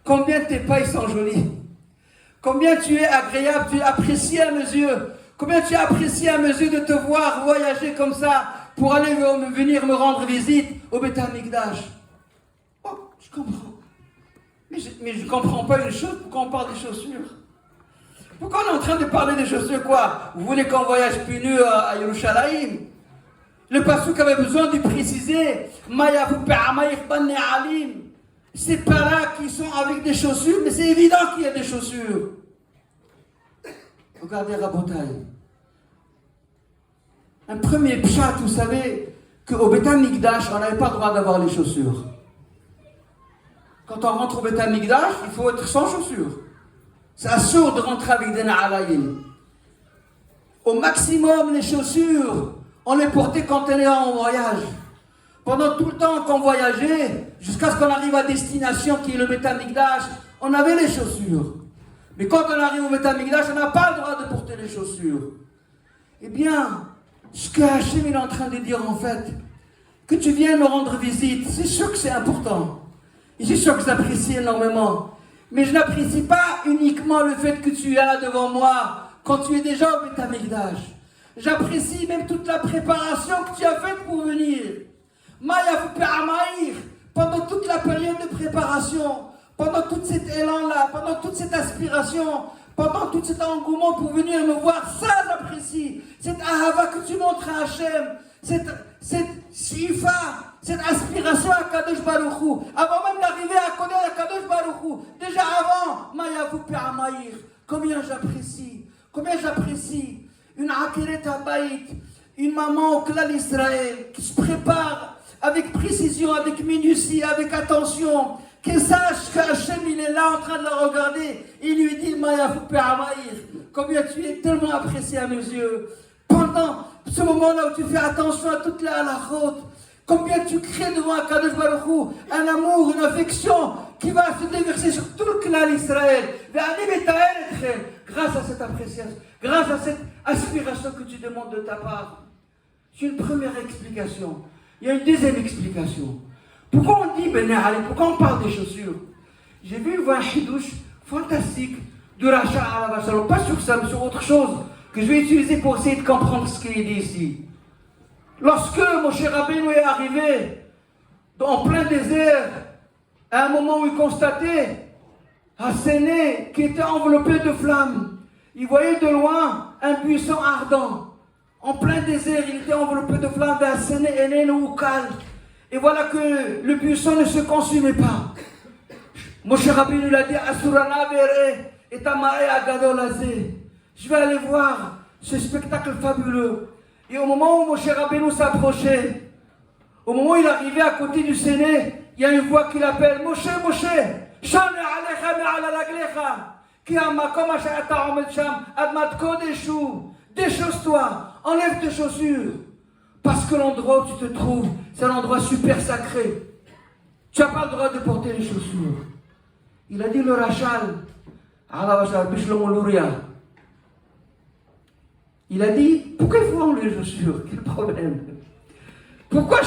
combien tes pas ils sont jolis, combien tu es agréable, tu es apprécié à mes yeux, combien tu es apprécié à mes yeux de te voir voyager comme ça pour aller venir me rendre visite au Beth Amikdash. Oh, je comprends. Mais je ne comprends pas une chose, pourquoi on parle des chaussures? Pourquoi on est en train de parler des chaussures quoi? Vous voulez qu'on voyage plus nu à Yerushalayim? Le pasuk avait besoin de préciser c'est pas là qu'ils sont avec des chaussures, mais c'est évident qu'il y a des chaussures. Regardez Rabotai. Un premier pshat, vous savez, qu'au Beth Amikdash, on n'avait pas le droit d'avoir les chaussures. Quand on rentre au Beth Amikdash, il faut être sans chaussures. C'est assourd de rentrer avec des na'alayin. Au maximum, les chaussures, on les portait quand on est en voyage. Pendant tout le temps qu'on voyageait, jusqu'à ce qu'on arrive à destination qui est le Beth Amikdash, on avait les chaussures. Mais quand on arrive au Beth Amikdash, on n'a pas le droit de porter les chaussures. Eh bien, ce que Hachem est en train de dire en fait, que tu viens me rendre visite, c'est sûr que c'est important. Et c'est sûr que j'apprécie énormément. Mais je n'apprécie pas uniquement le fait que tu es là devant moi quand tu es déjà au Beth Amikdash. J'apprécie même toute la préparation que tu as faite pour venir. Pendant toute la période de préparation, pendant tout cet élan-là, pendant toute cette aspiration, pendant tout cet engouement pour venir me voir, ça j'apprécie. Cette ahava que tu montres à Hachem, cette shifa, cette aspiration à Kadosh Baruch Hu, avant même d'arriver à connaître Kadosh Baruch Hu, déjà avant, combien j'apprécie une Akeret Habayit, une maman au clan d'Israël qui se prépare avec précision, avec minutie, avec attention, qu'elle sache qu'Hachem il est là en train de la regarder, il lui dit combien tu es tellement apprécié à mes yeux. Pendant ce moment-là où tu fais attention à toutes les halachot, combien tu crées devant Akadosh Baruch Hu un amour, une affection qui va se déverser sur tout le clan d'Israël. Grâce à cette appréciation, grâce à cette aspiration que tu demandes de ta part. C'est une première explication. Il y a une deuxième explication. Pourquoi on dit Benahali? Pourquoi on parle des chaussures? J'ai vu un chidouche fantastique de Racha Alav Shalom. Pas sur ça, mais sur autre chose que je vais utiliser pour essayer de comprendre ce qu'il dit ici. Lorsque Moshe Rabbeinu est arrivé en plein désert, à un moment où il constatait un Séné qui était enveloppé de flammes, il voyait de loin un buisson ardent. En plein désert, il était enveloppé de flammes vers Séné et Oukal. Et voilà que le buisson ne se consumait pas. Moshe Rabbeinu l'a dit, Asurana vere et Tamae agadol azeh. Je vais aller voir ce spectacle fabuleux. Et au moment où Moshe Rabbeinu s'approchait, au moment où il arrivait à côté du Séné, il y a une voix qui l'appelle, Moshe, Moshe, Shane alecha me'ala raglecha, ki hamakom asher ata omed sham admat kodeshu, déchausse-toi, enlève tes chaussures, parce que l'endroit où tu te trouves, c'est un endroit super sacré. Tu n'as pas le droit de porter les chaussures. Il a dit le Rachal, il a dit, pourquoi il faut enlever les chaussures? Quel problème? Pourquoi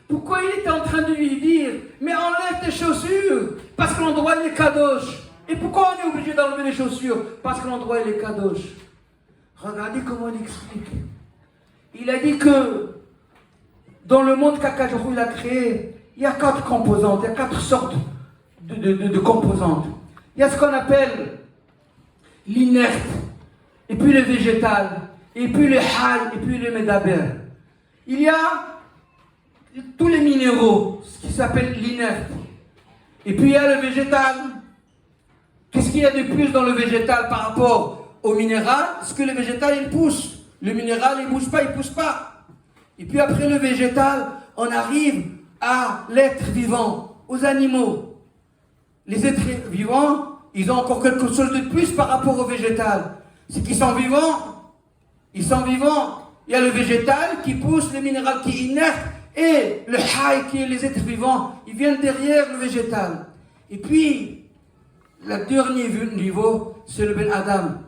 Pourquoi il était en train de lui dire, mais enlève tes chaussures, parce que l'endroit il est kadosh. Et pourquoi on est obligé d'enlever les chaussures? Parce que l'endroit il est kadosh. Regardez comment il explique. Il a dit que dans le monde qu'Akadosh il a créé, il y a 4 composantes, il y a 4 sortes de composantes. Il y a ce qu'on appelle l'inerte, et puis le végétal, et puis le hal, et puis le medaber. Il y a tous les minéraux, ce qui s'appelle l'inerte. Et puis il y a le végétal. Qu'est-ce qu'il y a de plus dans le végétal par rapport au minéral? Parce que le végétal il pousse. Le minéral il ne bouge pas, il ne pousse pas. Et puis après le végétal, on arrive à l'être vivant, aux animaux. Les êtres vivants, ils ont encore quelque chose de plus par rapport au végétal. C'est qu'ils sont vivants. Ils sont vivants. Il y a le végétal qui pousse, le minéral qui est inerte, et le haï qui est les êtres vivants, ils viennent derrière le végétal. Et puis, le dernier niveau, c'est le Ben Adam.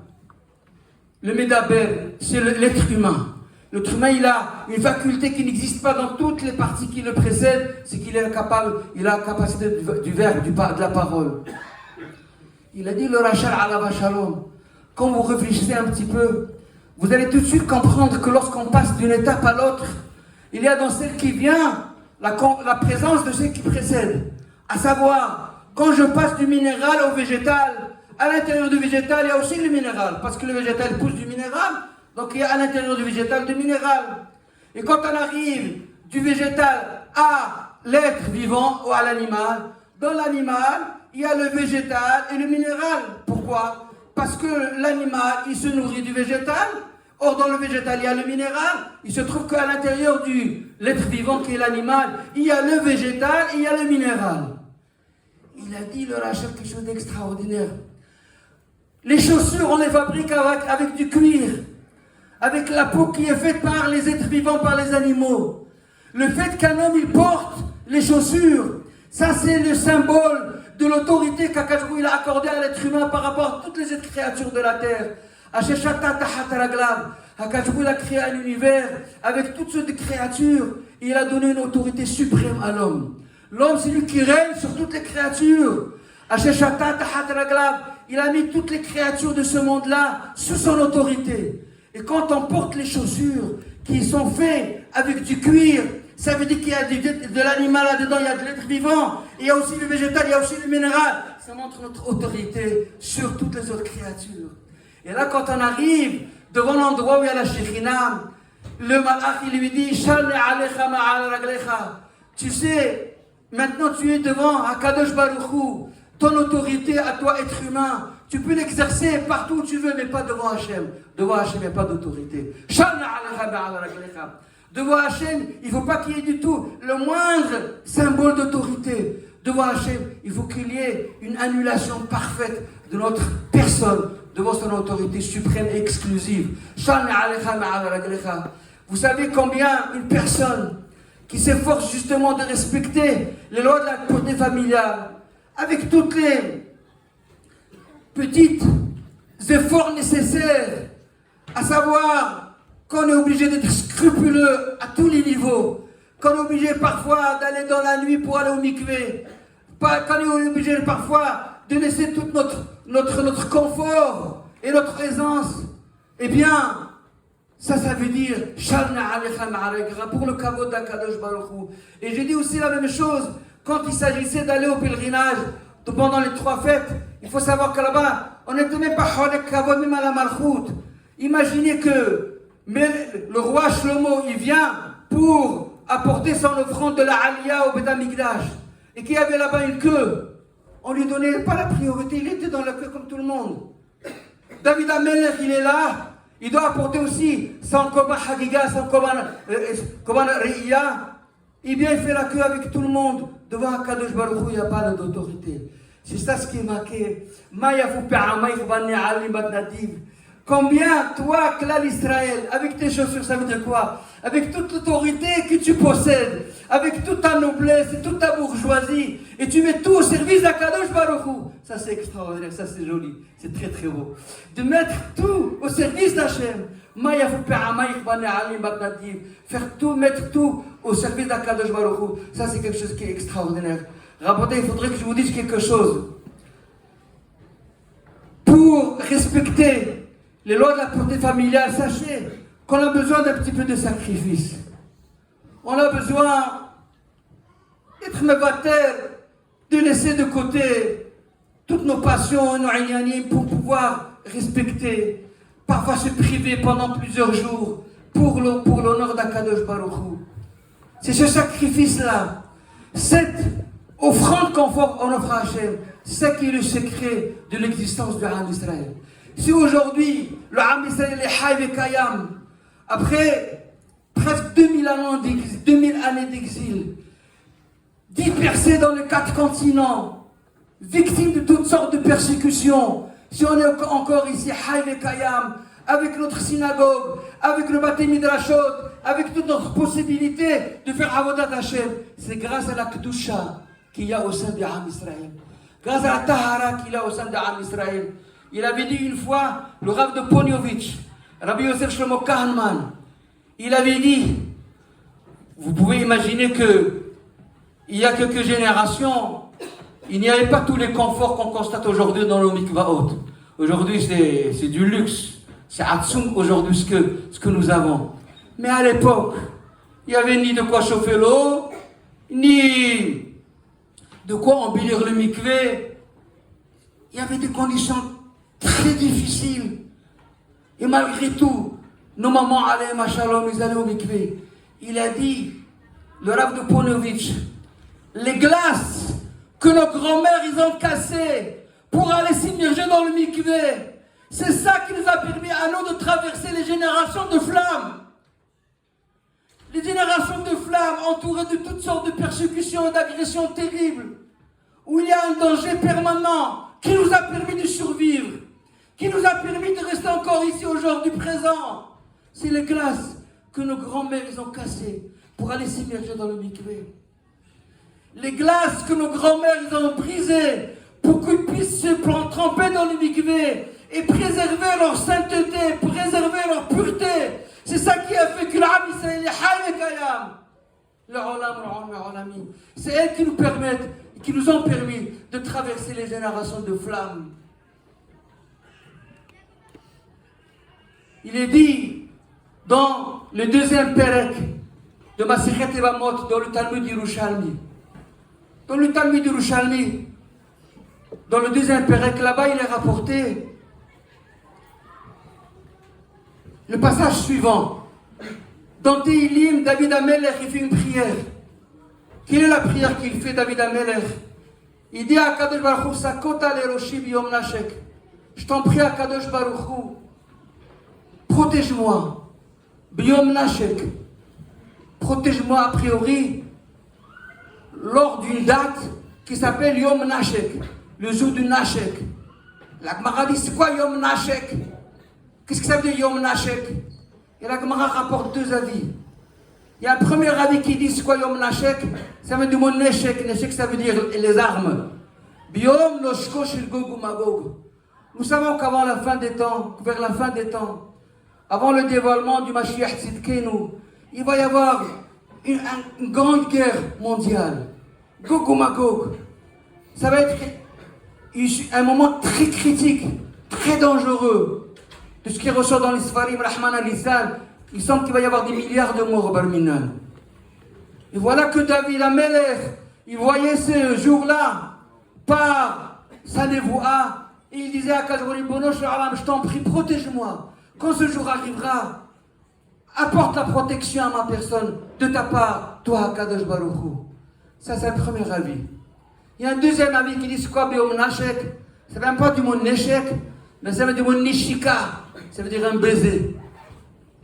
Le Medaber, c'est l'être humain. L'être humain, il a une faculté qui n'existe pas dans toutes les parties qui le précèdent, c'est qu'il est capable, il a la capacité du verbe, de la parole. Il a dit le Rachal Alav Shalom. Quand vous réfléchissez un petit peu, vous allez tout de suite comprendre que lorsqu'on passe d'une étape à l'autre, il y a dans celle qui vient la présence de celle qui précède. À savoir, quand je passe du minéral au végétal, à l'intérieur du végétal, il y a aussi le minéral. Parce que le végétal pousse du minéral, donc il y a à l'intérieur du végétal du minéral. Et quand on arrive du végétal à l'être vivant ou à l'animal. Dans l'animal, il y a le végétal et le minéral. Pourquoi? Parce que l'animal, il se nourrit du végétal. Or, dans le végétal, il y a le minéral. Il se trouve qu'à l'intérieur de l'être vivant qui est l'animal, il y a le végétal et il y a le minéral. Il a dit, le Rachel, quelque chose d'extraordinaire. Les chaussures, on les fabrique avec du cuir, avec la peau qui est faite par les êtres vivants, par les animaux. Le fait qu'un homme, il porte les chaussures, ça c'est le symbole de l'autorité qu'Akadjou il a accordé à l'être humain par rapport à toutes les autres créatures de la terre. Akadjou il a créé un univers avec toutes sortes de créatures et il a donné une autorité suprême à l'homme. L'homme c'est lui qui règne sur toutes les créatures. Il a mis toutes les créatures de ce monde-là sous son autorité. Et quand on porte les chaussures qui sont faites avec du cuir, ça veut dire qu'il y a de l'animal là-dedans, il y a de l'être vivant, il y a aussi le végétal, il y a aussi le minéral. Ça montre notre autorité sur toutes les autres créatures. Et là, quand on arrive devant l'endroit où il y a la Shekhina, le malach, il lui dit, Shalni alecha ma'al raglecha. Tu sais, maintenant tu es devant Akadosh Baruch Hu. Ton autorité à toi, être humain, tu peux l'exercer partout où tu veux, mais pas devant Hachem. Devant Hachem, il n'y a pas d'autorité. Devant Hachem, il ne faut pas qu'il y ait du tout le moindre symbole d'autorité. Devant Hachem, il faut qu'il y ait une annulation parfaite de notre personne devant son autorité suprême et exclusive. Vous savez combien une personne qui s'efforce justement de respecter les lois de la pureté familiale, avec toutes les petites efforts nécessaires, à savoir qu'on est obligé d'être scrupuleux à tous les niveaux, qu'on est obligé parfois d'aller dans la nuit pour aller au mikvé, qu'on est obligé parfois de laisser tout notre confort et notre présence, eh bien, ça veut dire pour le kavod d'Akadosh Baruch Hu. Et je dis aussi la même chose quand il s'agissait d'aller au pèlerinage pendant les 3 fêtes. Il faut savoir que là-bas, on n'était même pas Cholek Kavod, même à la Malchout. Imaginez que le roi Shlomo, il vient pour apporter son offrande de la Aliyah au Beth Amikdash. Et qu'il y avait là-bas une queue. On lui donnait pas la priorité, il était dans la queue comme tout le monde. David Amelech, il est là. Il doit apporter aussi son Korban Hagiga, son Korban Re'iyah. Et bien, il fait la queue avec tout le monde. Devant Akadosh Baruch Hu, il n'y a pas d'autorité. C'est ça ce qui est marqué. Combien, toi, Klal Israël, avec tes chaussures, ça veut dire quoi? Avec toute l'autorité que tu possèdes, avec toute ta noblesse et toute ta bourgeoisie, et tu mets tout au service d'Akadosh Baruch Hu. Ça c'est extraordinaire, ça c'est joli, c'est très très beau. De mettre tout au service d'Hachem. Faire tout, mettre tout au service d'Akadosh Baruch Hu. Ça c'est quelque chose qui est extraordinaire. Rapportez, il faudrait que je vous dise quelque chose. Pour respecter les lois de la pureté familiale, sachez qu'on a besoin d'un petit peu de sacrifice. On a besoin d'être mevater, de laisser de côté toutes nos passions, nos ignanim, pour pouvoir respecter, parfois se priver pendant plusieurs jours pour l'honneur d'Akadosh Baruch Hu. C'est ce sacrifice-là, cette offrande qu'on offre à Hachem, c'est ça qui est le secret de l'existence de Ham Israël. Si aujourd'hui, le Ham Israël est Haïv et Kayam, après presque 2000 années d'exil, dispersés dans les 4 continents, victimes de toutes sortes de persécutions, si on est encore ici, Haïv et Kayam, avec notre synagogue, avec le Bate Midrashot, avec toutes notre possibilités de faire Avodat Hashem, c'est grâce à la Kedusha qu'il y a au sein de Ham Israël. Grâce à la Tahara qu'il y a au sein de Ham Israël. Il avait dit une fois, le Rav de Poniovitch, Rabbi Yosef Shlomo Kahnman, il avait dit, vous pouvez imaginer que il y a quelques générations, il n'y avait pas tous les conforts qu'on constate aujourd'hui dans le mikvaot. Aujourd'hui, c'est du luxe. C'est Hatsum aujourd'hui ce que nous avons. Mais à l'époque, il n'y avait ni de quoi chauffer l'eau, ni de quoi embellir le mikvé. Il y avait des conditions très difficiles. Et malgré tout, nos mamans allaient, machallah, ils allaient au mikvé. Il a dit, le Rav de Ponovitch, les glaces que nos grands-mères ils ont cassées pour aller s'immerger dans le mikvé. C'est ça qui nous a permis à nous de traverser les générations de flammes. Les générations de flammes entourées de toutes sortes de persécutions et d'agressions terribles, où il y a un danger permanent qui nous a permis de survivre, qui nous a permis de rester encore ici aujourd'hui présent. C'est les glaces que nos grands-mères ils ont cassées pour aller s'immerger dans le mikvé. Les glaces que nos grands-mères ils ont brisées pour qu'ils puissent se tremper dans le mikvé et préserver leur sainteté, préserver leur pureté. C'est ça qui a fait que l'Am Israël est Hayy Kayam. C'est elles qui nous permettent, qui nous ont permis de traverser les générations de flammes. Il est dit dans le deuxième Perek de Masechet Evamot, dans le Talmud Yerushalmi. Dans le Talmud Yerushalmi, dans le deuxième Perek, là-bas il est rapporté le passage suivant. Dans Tehillim, David Amelech, il fait une prière. Quelle est la prière qu'il fait, David Amelech? Il dit à Kadosh Baruch Hu, Sakota leroshi biyom nashek. Je t'en prie à Kadosh Baruch Hu, protège-moi. Biyom nashek. Protège-moi a priori lors d'une date qui s'appelle Yom Nashek, le jour du Nashek. La Gemara dit, c'est quoi Yom Nashek? Qu'est-ce que ça veut dire Yom Nashek? Et la Gemara rapporte deux avis. Il y a un premier avis qui dit, c'est quoi Yom Nashek? Ça veut dire mon Neshek. Neshek, ça veut dire les armes. Biom Noshko Shel Gog uMagog. Nous savons qu'avant la fin des temps, vers la fin des temps, avant le dévoilement du Mashiach Tzidkenu, il va y avoir une grande guerre mondiale. Gog uMagog. Ça va être un moment très critique, très dangereux. De ce qui ressort dans les Sfarim, Rahman al-Islam, il semble qu'il va y avoir des milliards de morts au Barminan. Et voilà que David Amelech, il voyait ce jour-là par sa névoa, et il disait à Kadroli Bono, je t'en prie, protège-moi. Quand ce jour arrivera, apporte la protection à ma personne de ta part, toi, Kadosh Baruch Hu. Ça, c'est le premier avis. Il y a un deuxième avis qui dit c'est quoi Béom Nashek? Ça ne vient pas du mot Neshek, mais ça vient du mot Nishika. Ça veut dire un baiser.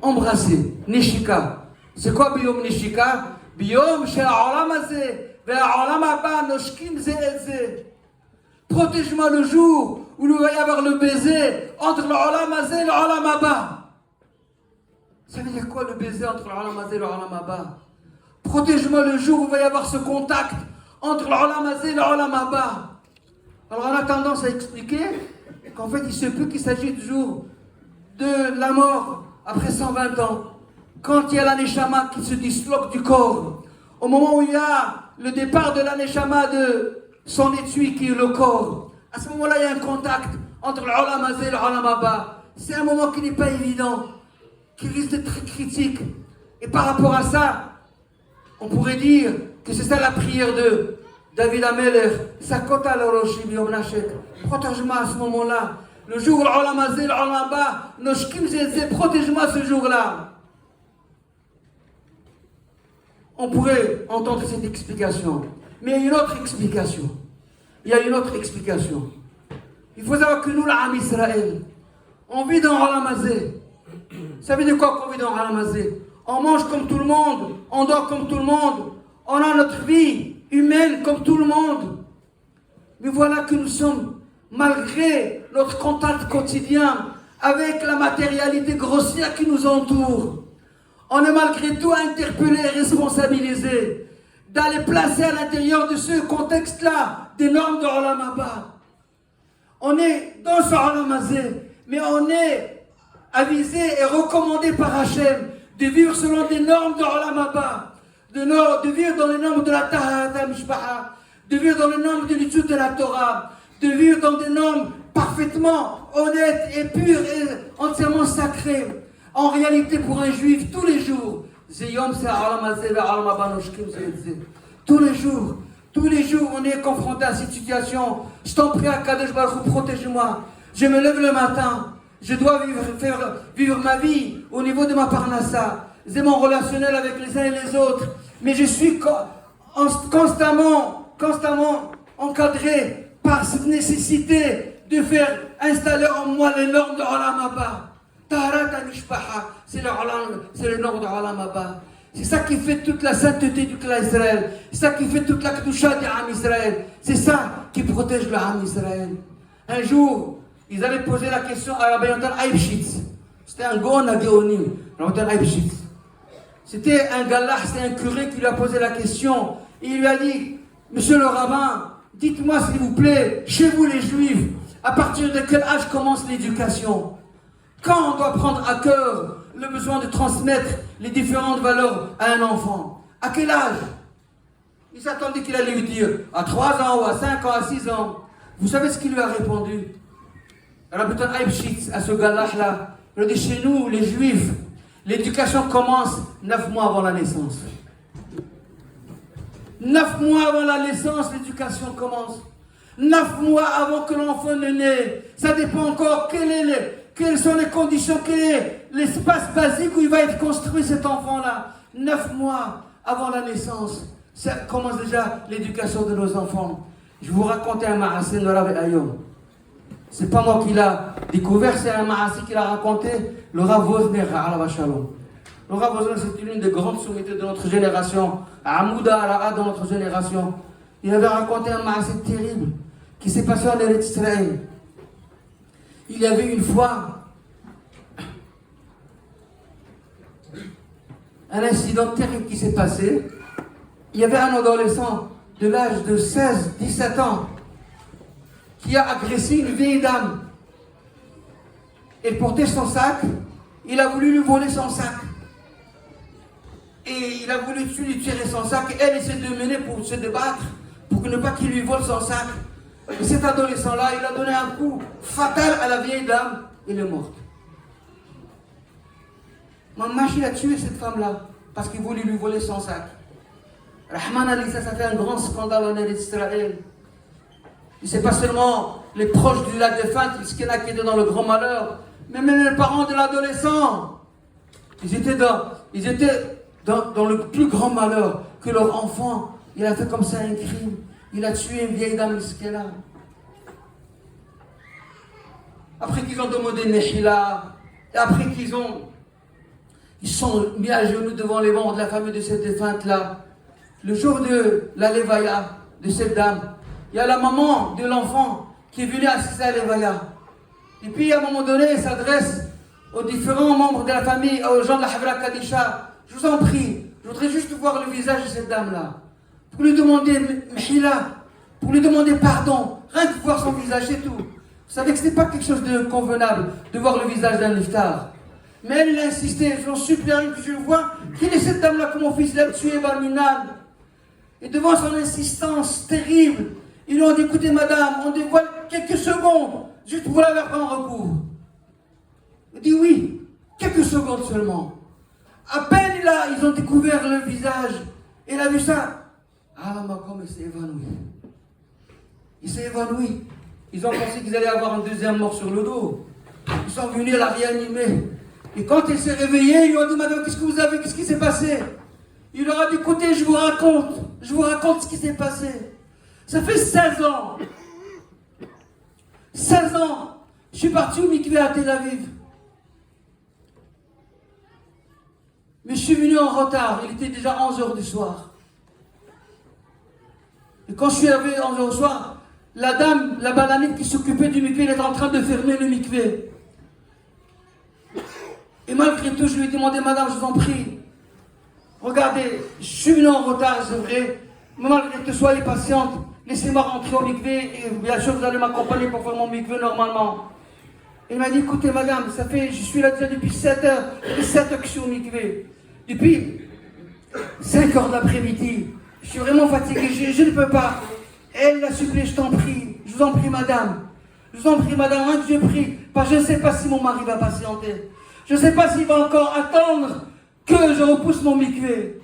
Embrasser. Nishika. C'est quoi Biom Nishika? Biom Shel Olam Hazeh Ve'Olam Haba Noshkim Ze et Ze. Protège-moi le jour où il va y avoir le baiser entre l'Olam Hazeh et l'Olam Haba. Ça veut dire quoi le baiser entre l'Olam Hazeh et l'Olam Haba? Protège-moi le jour où il va y avoir ce contact entre l'Olam Hazeh et l'Olam Haba. Alors on a tendance à expliquer qu'en fait il se peut qu'il s'agit toujours de la mort après 120 ans, quand il y a l'aneshama qui se disloque du corps, au moment où il y a le départ de l'aneshama de son étui qui est le corps, à ce moment-là il y a un contact entre l'Olam Hazeh et l'Olam Haba. C'est un moment qui n'est pas évident, qui risque d'être très critique. Et par rapport à ça, on pourrait dire que c'est ça la prière de David Amelech, Sakota leroshi biyom nashek. Protège-moi à ce moment-là. Le jour où l'Olam Hazeh, l'Olam Haba, Noshkim Ze et Ze, protège-moi ce jour-là. On pourrait entendre cette explication. Mais il y a une autre explication. Il y a une autre explication. Il faut savoir que nous, l'Am Israël, on vit dans l'Olam Hazeh. Ça veut dire quoi qu'on vit dans l'Olam Hazeh? On mange comme tout le monde, on dort comme tout le monde, on a notre vie humaine comme tout le monde. Mais voilà que nous sommes, malgré notre contact quotidien avec la matérialité grossière qui nous entoure, on est malgré tout interpellé et responsabilisé d'aller placer à l'intérieur de ce contexte-là des normes de Olam Haba. On est dans ce Olam Hazeh, mais on est avisé et recommandé par Hachem de vivre selon des normes de Olam Haba, de vivre dans les normes de la Taharat Mishpaha, de vivre dans les normes de l'étude de la Torah, de vivre dans des normes parfaitement honnêtes et pures et entièrement sacrées. En réalité, pour un juif, tous les jours, tous les jours, on est confronté à cette situation. Je t'en prie, Kadosh Baruch Hu, protège-moi. Je me lève le matin, je dois vivre ma vie au niveau de ma parnassa. C'est mon relationnel avec les uns et les autres. Mais je suis constamment encadré par cette nécessité de faire installer en moi les normes de Olam Abba. Taharat al-Mishpaha, c'est le nom de Olam Abba. C'est ça qui fait toute la sainteté du clan Israël. C'est ça qui fait toute la Kedusha du Ham Israël. C'est ça qui protège le Ham Israël. Un jour, ils allaient poser la question à Rabbi Yonatan Eibshitz. C'était un Gaon à Géonim, Rabbi Yonatan Eibshitz. C'était un gallah, c'était un curé qui lui a posé la question. Et il lui a dit, monsieur le rabbin, dites-moi s'il vous plaît, chez vous les juifs, à partir de quel âge commence l'éducation? Quand on doit prendre à cœur le besoin de transmettre les différentes valeurs à un enfant? À quel âge? Il s'attendait qu'il allait lui dire à 3 ans ou à 5 ans, à 6 ans. Vous savez ce qu'il lui a répondu? Rabbi Yonatan Eibshitz, à ce gallah-là, il a dit, chez nous, les juifs, l'éducation commence 9 mois avant la naissance. 9 mois avant la naissance, l'éducation commence. 9 mois avant que l'enfant ne naisse. Ça dépend encore quelles sont les conditions, quel est l'espace basique où il va être construit cet enfant-là. 9 mois avant la naissance, ça commence déjà l'éducation de nos enfants. Je vous racontais un ma'asé de Rabbi Ayom. C'est pas moi qui l'a découvert, c'est un ma'asé qui l'a raconté, le Rav Wozner, Alav Shalom. Le Rav Wozner, c'est l'une des grandes sommités de notre génération, Amouda Alaha de notre génération. Il avait raconté un ma'asé terrible qui s'est passé en Eretz Israël. Il y avait une fois un incident terrible qui s'est passé. Il y avait un adolescent de l'âge de 16-17 ans qui a agressé une vieille dame. Elle portait son sac, il a voulu lui voler son sac. Et il a voulu lui tirer son sac, et elle s'est démenée pour se débattre, pour ne pas qu'il lui vole son sac. Et cet adolescent-là, il a donné un coup fatal à la vieille dame, elle est morte. Mamash, il a tué cette femme-là, parce qu'il voulait lui voler son sac. Rahman Ali, ça fait un grand scandale en Israël. Et c'est pas seulement les proches de la défunte qui étaient dans le grand malheur, mais même les parents de l'adolescent. Ils étaient dans le plus grand malheur que leur enfant. Il a fait comme ça un crime. Il a tué une vieille dame là. Après qu'ils ont demandé Nehila, et après ils sont mis à genoux devant les membres de la famille de cette défunte-là. Le jour de la Levaya de cette dame, il y a la maman de l'enfant qui est venue assister à la Levaya. Et puis à un moment donné, elle s'adresse aux différents membres de la famille, aux gens de la Havra Kadisha. Je vous en prie, je voudrais juste voir le visage de cette dame-là. Pour lui demander Mhila, pour lui demander pardon. Rien que voir son visage, c'est tout. Vous savez que ce n'est pas quelque chose de convenable de voir le visage d'un iftar. Mais elle a insisté, j'en supplie que je vois. Qui est cette dame-là que mon fils l'a tué, Barminal? Et devant son insistance terrible, ils lui ont dit, écoutez madame, on dévoile quelques secondes, juste pour la faire en recours. Il dit oui, quelques secondes seulement. À peine là, ils ont découvert le visage. Il a vu ça. Ah, comme il s'est évanoui. Il s'est évanoui. Ils ont pensé qu'ils allaient avoir une deuxième mort sur le dos. Ils sont venus la réanimer. Et quand il s'est réveillé, ils lui ont dit, madame, qu'est-ce que vous avez, qu'est-ce qui s'est passé? Il leur a dit, écoutez, je vous raconte ce qui s'est passé. Ça fait 16 ans. 16 ans. Je suis parti au mikvé à Tel Aviv. Mais je suis venu en retard. Il était déjà 11h du soir. Et quand je suis arrivé 11h du soir, la dame, la bananite qui s'occupait du mikvé, elle était en train de fermer le mikvé. Et malgré tout, je lui ai demandé, madame, je vous en prie, regardez, je suis venu en retard, c'est vrai, mais malgré tout, soyez patiente, laissez-moi rentrer au mikvé, et bien sûr, vous allez m'accompagner pour faire mon mikvé normalement. Il m'a dit, écoutez, madame, je suis là déjà depuis 7 heures, depuis 7 heures que je suis au mikvé. Depuis 5 heures de l'après-midi, je suis vraiment fatigué, je ne peux pas. Elle l'a supplié, je t'en prie, je vous en prie, madame. Je vous en prie, madame, hein, que je prie, parce que je ne sais pas si mon mari va patienter. Je ne sais pas s'il va encore attendre que je repousse mon mikvé.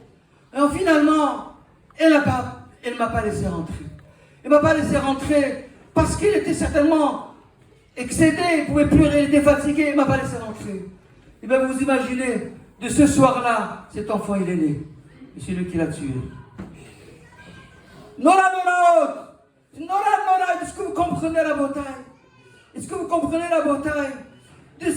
Et finalement, elle ne m'a pas laissé rentrer. Elle ne m'a pas laissé rentrer parce qu'il était certainement excédé, il ne pouvait plus, il était fatigué, il ne m'a pas laissé rentrer. Et bien vous imaginez, de ce soir-là, cet enfant il est né. Et c'est lui qui l'a tué. Nora Nora, est-ce que vous comprenez la bataille? Est-ce que vous comprenez la bataille de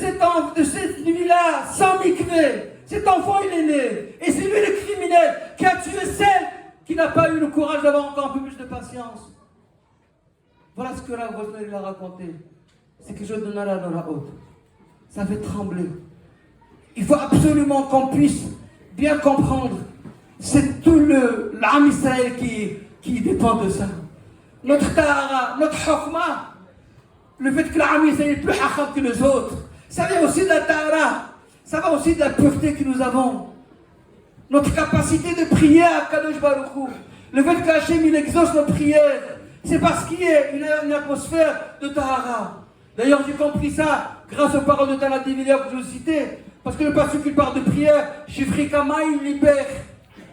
cette nuit-là, sans mikvé? Cet enfant, il est né. Et c'est lui le criminel qui a tué celle qui n'a pas eu le courage d'avoir encore un peu plus de patience. Voilà ce que la Rosner a raconté. C'est quelque chose de Nora Nora haute. Ça fait trembler. Il faut absolument qu'on puisse bien comprendre. C'est tout l'âme Israël qui dépend de ça. Notre tahara, notre hokma, le fait que l'âme Israël est plus hacham que les autres, ça vient aussi de la tahara, ça va aussi de la pureté que nous avons. Notre capacité de prier à Kadosh Baruch Hu, le fait qu'Hachem il exauce nos prières, c'est parce qu'il y a une atmosphère de tahara. D'ailleurs, j'ai compris ça grâce aux paroles de Tana Devilia que je vous citais, parce que le passage qui parle de prière, Shifrikama, il libère.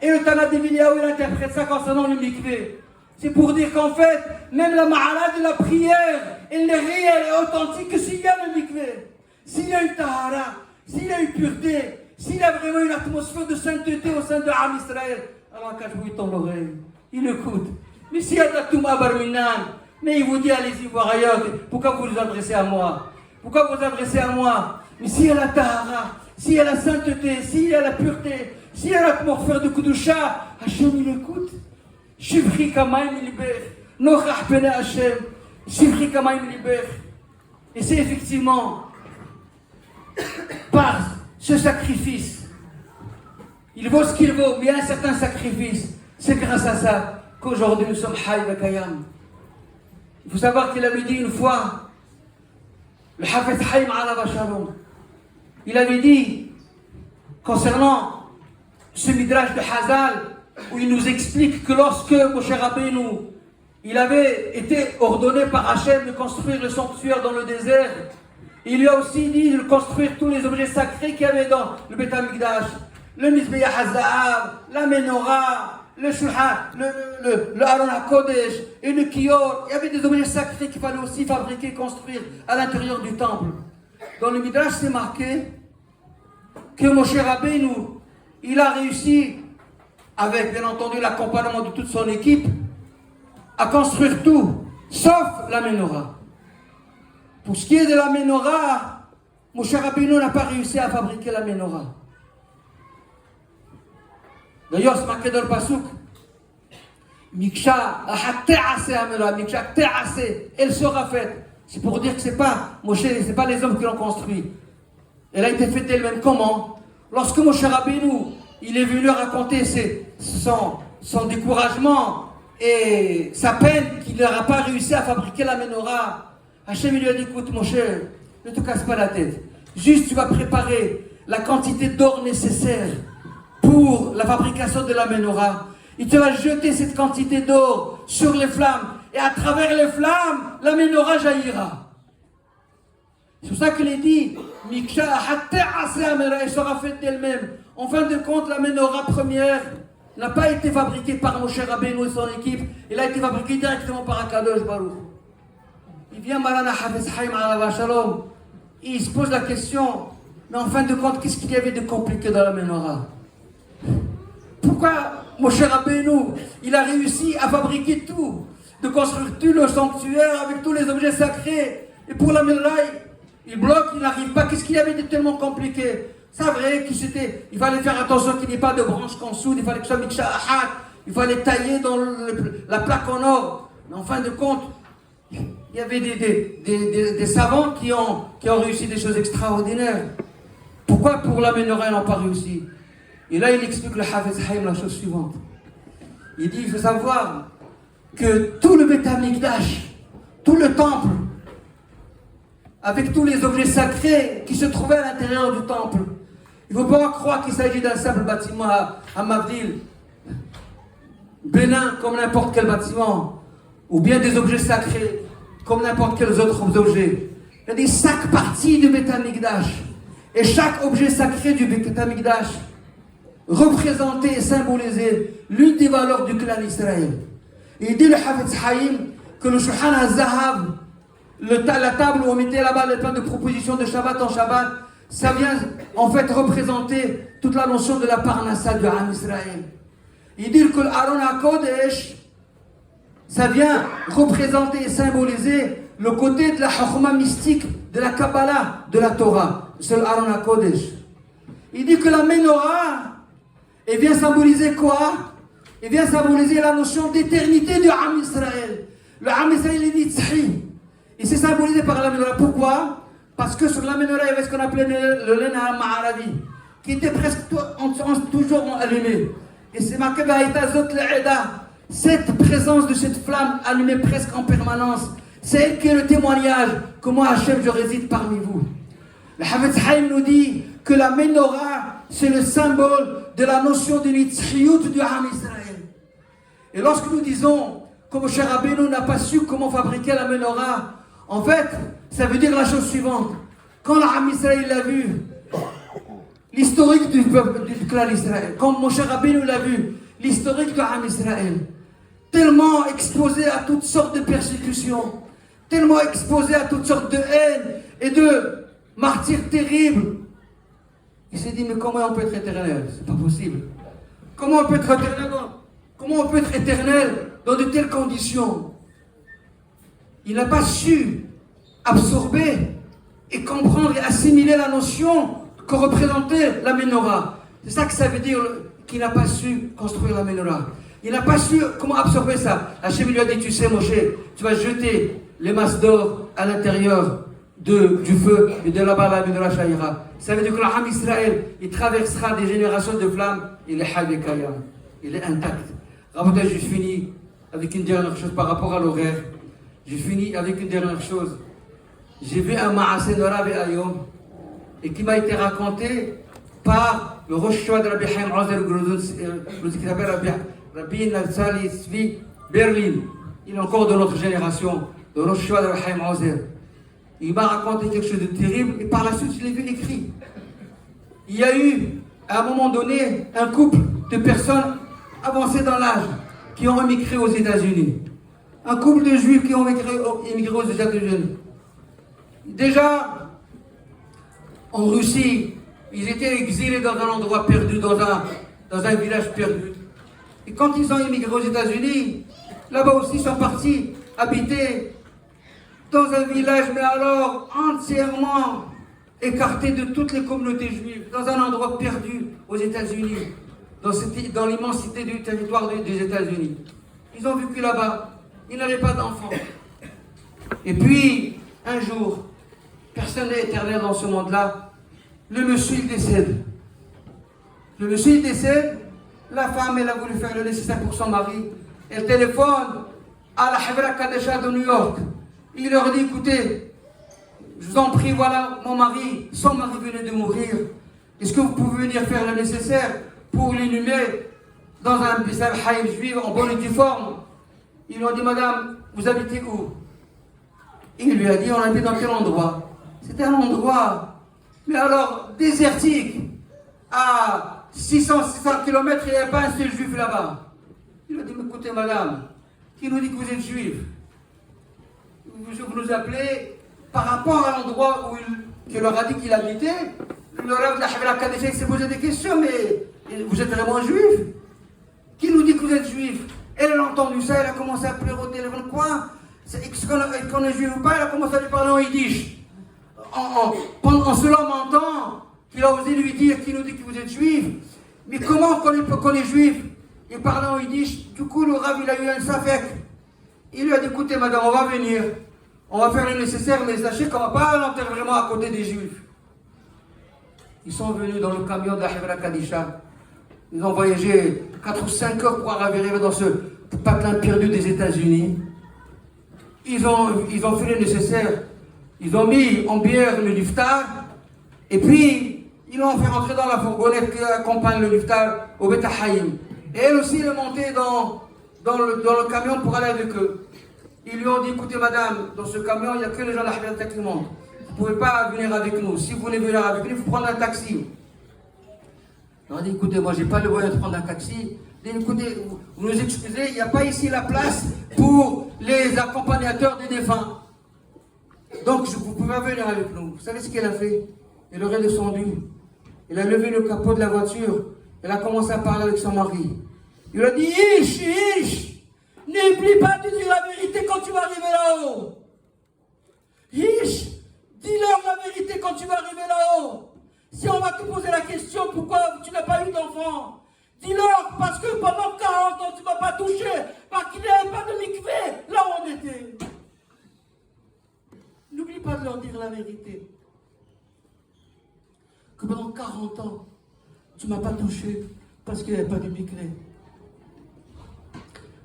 Et le Tana Devilia, il interprète ça concernant le mikvé. C'est pour dire qu'en fait, même la ma'ala de la prière, elle est réelle et authentique que s'il y a le mikvé. S'il y a une tahara, s'il y a une pureté, s'il y a vraiment une atmosphère de sainteté au sein de l'âme Israël, alors Kajou il tend l'oreille, il écoute. Mais s'il y a de la Touma Barminan, mais il vous dit allez-y voir ailleurs, pourquoi vous vous adressez à moi? Pourquoi vous vous adressez à moi? Mais s'il y a la tahara, s'il y a la sainteté, s'il y a la pureté, s'il y a l'atmosphère de Kudusha, Hachem il écoute. Shivri Kamaim il libère. Nochach Bene Hachem. Shivri Kamaim il libère. Et c'est effectivement par ce sacrifice, il vaut ce qu'il vaut, mais il y a un certain sacrifice. C'est grâce à ça qu'aujourd'hui nous sommes Haï Kayam. Il faut savoir qu'il avait dit une fois, le Hafez Haïm Alava Shalom, il avait dit, concernant ce midrash de Hazal, où il nous explique que lorsque Moshe Rabbeinu, il avait été ordonné par Hachem de construire le sanctuaire dans le désert, il lui a aussi dit de construire tous les objets sacrés qu'il y avait dans le Beth Amikdash, le Mizbeach HaZahav, la Menorah, le Shulchan, le Aron HaKodesh et le Kior. Il y avait des objets sacrés qu'il fallait aussi fabriquer, construire à l'intérieur du temple. Dans le Midrash, c'est marqué que Moshe Rabbeinu, il a réussi, avec bien entendu l'accompagnement de toute son équipe, à construire tout, sauf la Menorah. Pour ce qui est de la Menorah, Moshe Rabbeinu n'a pas réussi à fabriquer la Menorah. D'ailleurs, c'est marqué dans le Pasuk. Miksha, elle sera faite. C'est pour dire que c'est pas Moshe, c'est pas les hommes qui l'ont construit. Elle a été faite elle-même. Comment? Lorsque Moshe Rabbeinu, il est venu raconter son découragement et sa peine qu'il n'aura pas réussi à fabriquer la Menorah, Hachem lui a dit, écoute Moshe, ne te casse pas la tête. Juste tu vas préparer la quantité d'or nécessaire pour la fabrication de la Menorah. Il te va jeter cette quantité d'or sur les flammes. Et à travers les flammes, la Menorah jaillira. C'est pour ça qu'il est dit, Miksha, elle sera faite d'elle-même. En fin de compte, la Menorah première n'a pas été fabriquée par Moshe Rabbeinu et son équipe. Elle a été fabriquée directement par Akadosh Baruch. Il vient Marana Hafez Haïm Alava Shalom. Il se pose la question, mais en fin de compte, qu'est-ce qu'il y avait de compliqué dans la Menorah? Pourquoi Moshe Rabbeinu, il a réussi à fabriquer tout, de construire tout le sanctuaire avec tous les objets sacrés, et pour la Menorah, il bloque, il n'arrive pas. Qu'est-ce qu'il y avait de tellement compliqué? C'est vrai qu'il fallait faire attention qu'il n'y ait pas de branches qu'on soude, il fallait que ce soit Miksha Ahad, il fallait tailler dans la plaque en or. Mais en fin de compte, il y avait des savants qui ont réussi des choses extraordinaires. Pourquoi pour la Menorah ils n'ont pas réussi? Et là il explique le Hafez Haïm la chose suivante. Il dit, il faut savoir que tout le Beth Amikdash, tout le temple, avec tous les objets sacrés qui se trouvaient à l'intérieur du temple, il ne faut pas croire qu'il s'agit d'un simple bâtiment à Mavdil, bénin comme n'importe quel bâtiment, ou bien des objets sacrés comme n'importe quels autres objets. Il y a des 5 parties du Beth Amikdash. Et chaque objet sacré du Beth Amikdash représentait et symbolisait l'une des valeurs du clan Israël. Et il dit le Hafez Haïm que le Shulchan HaZahav, la table où on mettait là-bas les plein de propositions de Shabbat en Shabbat, ça vient en fait représenter toute la notion de la parnassa du Ham Israël. Il dit que l'Aaron HaKodesh, Ça vient représenter et symboliser le côté de la chokhma mystique, de la Kabbalah, de la Torah. C'est l'Aaron HaKodesh. Il dit que la menorah, elle vient symboliser quoi? Elle vient symboliser la notion d'éternité du Am Israël. Le Am Israël est nitzhi. Et c'est symbolisé par la menorah. Pourquoi? Parce que sur la menorah, il y avait ce qu'on appelait le Lena Ma'aravi, qui était presque toujours allumé. Et c'est marqué Ba'itazot Le'eda. Cette présence de cette flamme allumée presque en permanence, c'est elle qui est le témoignage que moi, Hachem, je réside parmi vous. Le Havetz Haïm nous dit que la menorah, c'est le symbole de la notion de nitzchiyut du Am Israël. Et lorsque nous disons que Moshe Rabbeinu n'a pas su comment fabriquer la menorah, en fait, ça veut dire la chose suivante. Quand l'Am Israël l'a vu, l'historique du clan d'Israël, quand Moshe Rabbeinu l'a vu, l'historique du Am Israël, tellement exposé à toutes sortes de persécutions, tellement exposé à toutes sortes de haine et de martyrs terribles, il s'est dit, mais comment on peut être éternel? C'est pas possible. Comment on peut être éternel dans de telles conditions? Il n'a pas su absorber et comprendre et assimiler la notion que représentait la menorah. C'est ça que ça veut dire qu'il n'a pas su construire la menorah. Il n'a pas su comment absorber ça. Hachem lui a dit, tu sais Moshe, tu vas jeter les masses d'or à l'intérieur du feu et de là-bas la menorah Shahira. Ça veut dire que l'Am Israël, il traversera des générations de flammes, il est Havekaya, il est intact. Rabotage, je finis avec une dernière chose par rapport à l'horaire. Je finis avec une dernière chose. J'ai vu un Ma'aseh Nora Ayom et qui m'a été raconté par le Rosh Hashanah de Rabbi Chaim Ozer qui s'appelle Rabbi Natsali Svi Berlin. Il est encore de notre génération, le Rosh Hashanah de Rabbi Chaim Ozer. Il m'a raconté quelque chose de terrible et par la suite je l'ai vu écrit. Il y a eu à un moment donné un couple de personnes avancées dans l'âge qui ont émigré aux États-Unis. Un couple de juifs qui ont émigré aux États-Unis. Déjà, en Russie, ils étaient exilés dans un endroit perdu, dans un village perdu. Et quand ils ont émigré aux États-Unis, là-bas aussi ils sont partis habiter dans un village, mais alors entièrement écarté de toutes les communautés juives, dans un endroit perdu aux États-Unis, dans l'immensité du territoire des États-Unis. Ils ont vécu là-bas. Ils n'avaient pas d'enfants. Et puis, un jour, personne n'est éternel dans ce monde-là. Le monsieur, il décède. Le monsieur, il décède. La femme, elle a voulu faire le nécessaire pour son mari. Elle téléphone à la Havra Kadesha de New York. Il leur dit, écoutez, je vous en prie, voilà, mon mari, son mari venait de mourir. Est-ce que vous pouvez venir faire le nécessaire pour l'inhumer dans un Bissar Haïm juif en bonne uniforme? Ils lui ont dit, madame, vous habitez où? Il lui a dit, on habite dans quel endroit? C'était un endroit, mais alors, désertique, à 600 km, il n'y avait pas un seul juif là-bas. Il lui a dit, mais écoutez, madame, qui nous dit que vous êtes juif? Vous nous appelez par rapport à l'endroit qu'il leur a dit qu'il habitait. Le Rav de la Havra Kadesha s'est posé des questions, mais vous êtes vraiment juif? Qui nous dit que vous êtes juif? Elle a entendu ça, elle a commencé à pleurer au téléphone. Quoi? Est-ce qu'on est juif ou pas? Elle a commencé à lui parler en yiddish. En se lamentant, qu'il a osé lui dire qui nous dit que vous êtes juif. Mais comment qu'on est juif? Il parlait en yiddish. Du coup, le Rav, il a eu un safek. Il lui a dit, écoutez, madame, on va venir. On va faire le nécessaire, mais sachez qu'on ne va pas l'enterrer vraiment à côté des juifs. Ils sont venus dans le camion de la Havra Kadisha. Ils ont voyagé 4 ou 5 heures pour arriver dans ce patelin perdu des États-Unis. Ils ont fait le nécessaire. Ils ont mis en bière le liftar. Et puis, ils l'ont fait rentrer dans la fourgonnette qui accompagne le liftar au Beth Haïm. Et elle aussi, elle est montée dans le camion pour aller avec eux. Ils lui ont dit, écoutez madame, dans ce camion, il n'y a que les gens de la Havra qui montent. Vous ne pouvez pas venir avec nous. Si vous voulez venir avec nous, il faut prendre un taxi. Ils ont dit, écoutez, moi, je n'ai pas le moyen de prendre un taxi. Ils ont dit, écoutez, vous nous excusez, il n'y a pas ici la place pour les accompagnateurs des défunts. Donc, vous pouvez pas venir avec nous. Vous savez ce qu'elle a fait? Elle aurait descendu. Elle a levé le capot de la voiture. Elle a commencé à parler avec son mari. Il a dit, Ish, N'oublie pas de dire la vérité quand tu vas arriver là-haut. Hish, dis-leur la vérité quand tu vas arriver là-haut. Si on va te poser la question pourquoi tu n'as pas eu d'enfant, dis-leur parce que pendant 40 ans tu ne m'as pas touché, parce qu'il n'y avait pas de mikvé là où on était. N'oublie pas de leur dire la vérité. Que pendant 40 ans, tu ne m'as pas touché parce qu'il n'y avait pas de mikvé.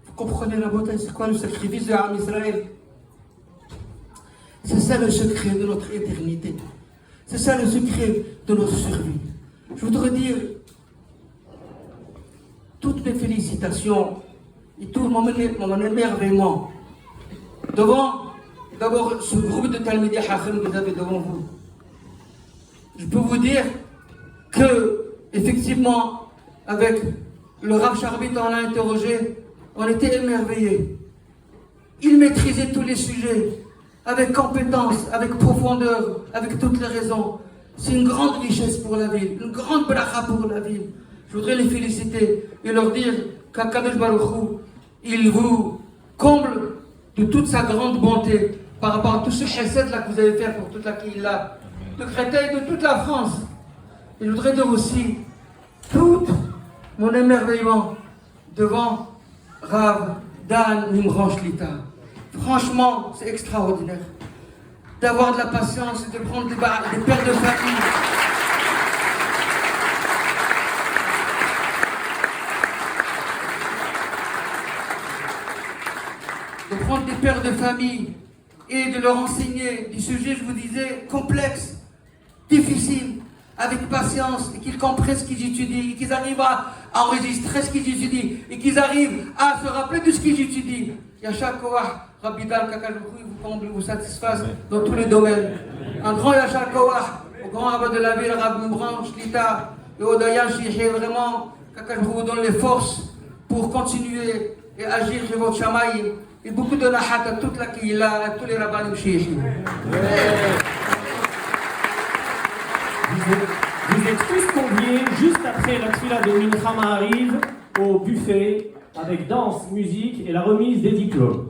Vous comprenez la beauté, c'est quoi le sacrifice de l'âme Israël? C'est ça le secret de notre éternité. C'est ça le secret de notre survie. Je voudrais dire toutes mes félicitations et tout mon émerveillement devant d'abord ce groupe de Talmidei Chacham que vous avez devant vous. Je peux vous dire que, effectivement, avec le Rav Sharbit, on l'a interrogé, on était émerveillés. Il maîtrisait tous les sujets, avec compétence, avec profondeur, avec toutes les raisons. C'est une grande richesse pour la ville, une grande bracha pour la ville. Je voudrais les féliciter et leur dire qu'Akadosh Baruch Hu, il vous comble de toute sa grande bonté par rapport à tout ce chesed là que vous avez fait pour toute la Kihila, de Créteil, de toute la France. Et je voudrais dire aussi tout mon émerveillement devant Rav Dan Nimran Shlita. Franchement, c'est extraordinaire d'avoir de la patience et de prendre des pères de famille. De prendre des pères de famille et de leur enseigner des sujets, je vous disais, complexes, difficiles, avec patience, et qu'ils comprennent ce qu'ils étudient, et qu'ils arrivent à enregistrer ce qu'ils étudient, et qu'ils arrivent à se rappeler de ce qu'ils étudient. Yachar Koach, Rabbi Dan Kakajoukou, il vous comble, vous satisfasse dans tous les domaines. Un grand Yachar Koach, au grand rabbin de la ville, Rabbi Nimran Shlita, et au Dayan Shihe, vraiment, Kakajoukou vous donne les forces pour continuer et agir chez votre Shamaï. Et beaucoup de nahat à toute la Kihila, à tous les rabbins Shihe. Vous êtes tous conviés, juste après la tfila de Mincha arrive, au buffet, avec danse, musique et la remise des diplômes.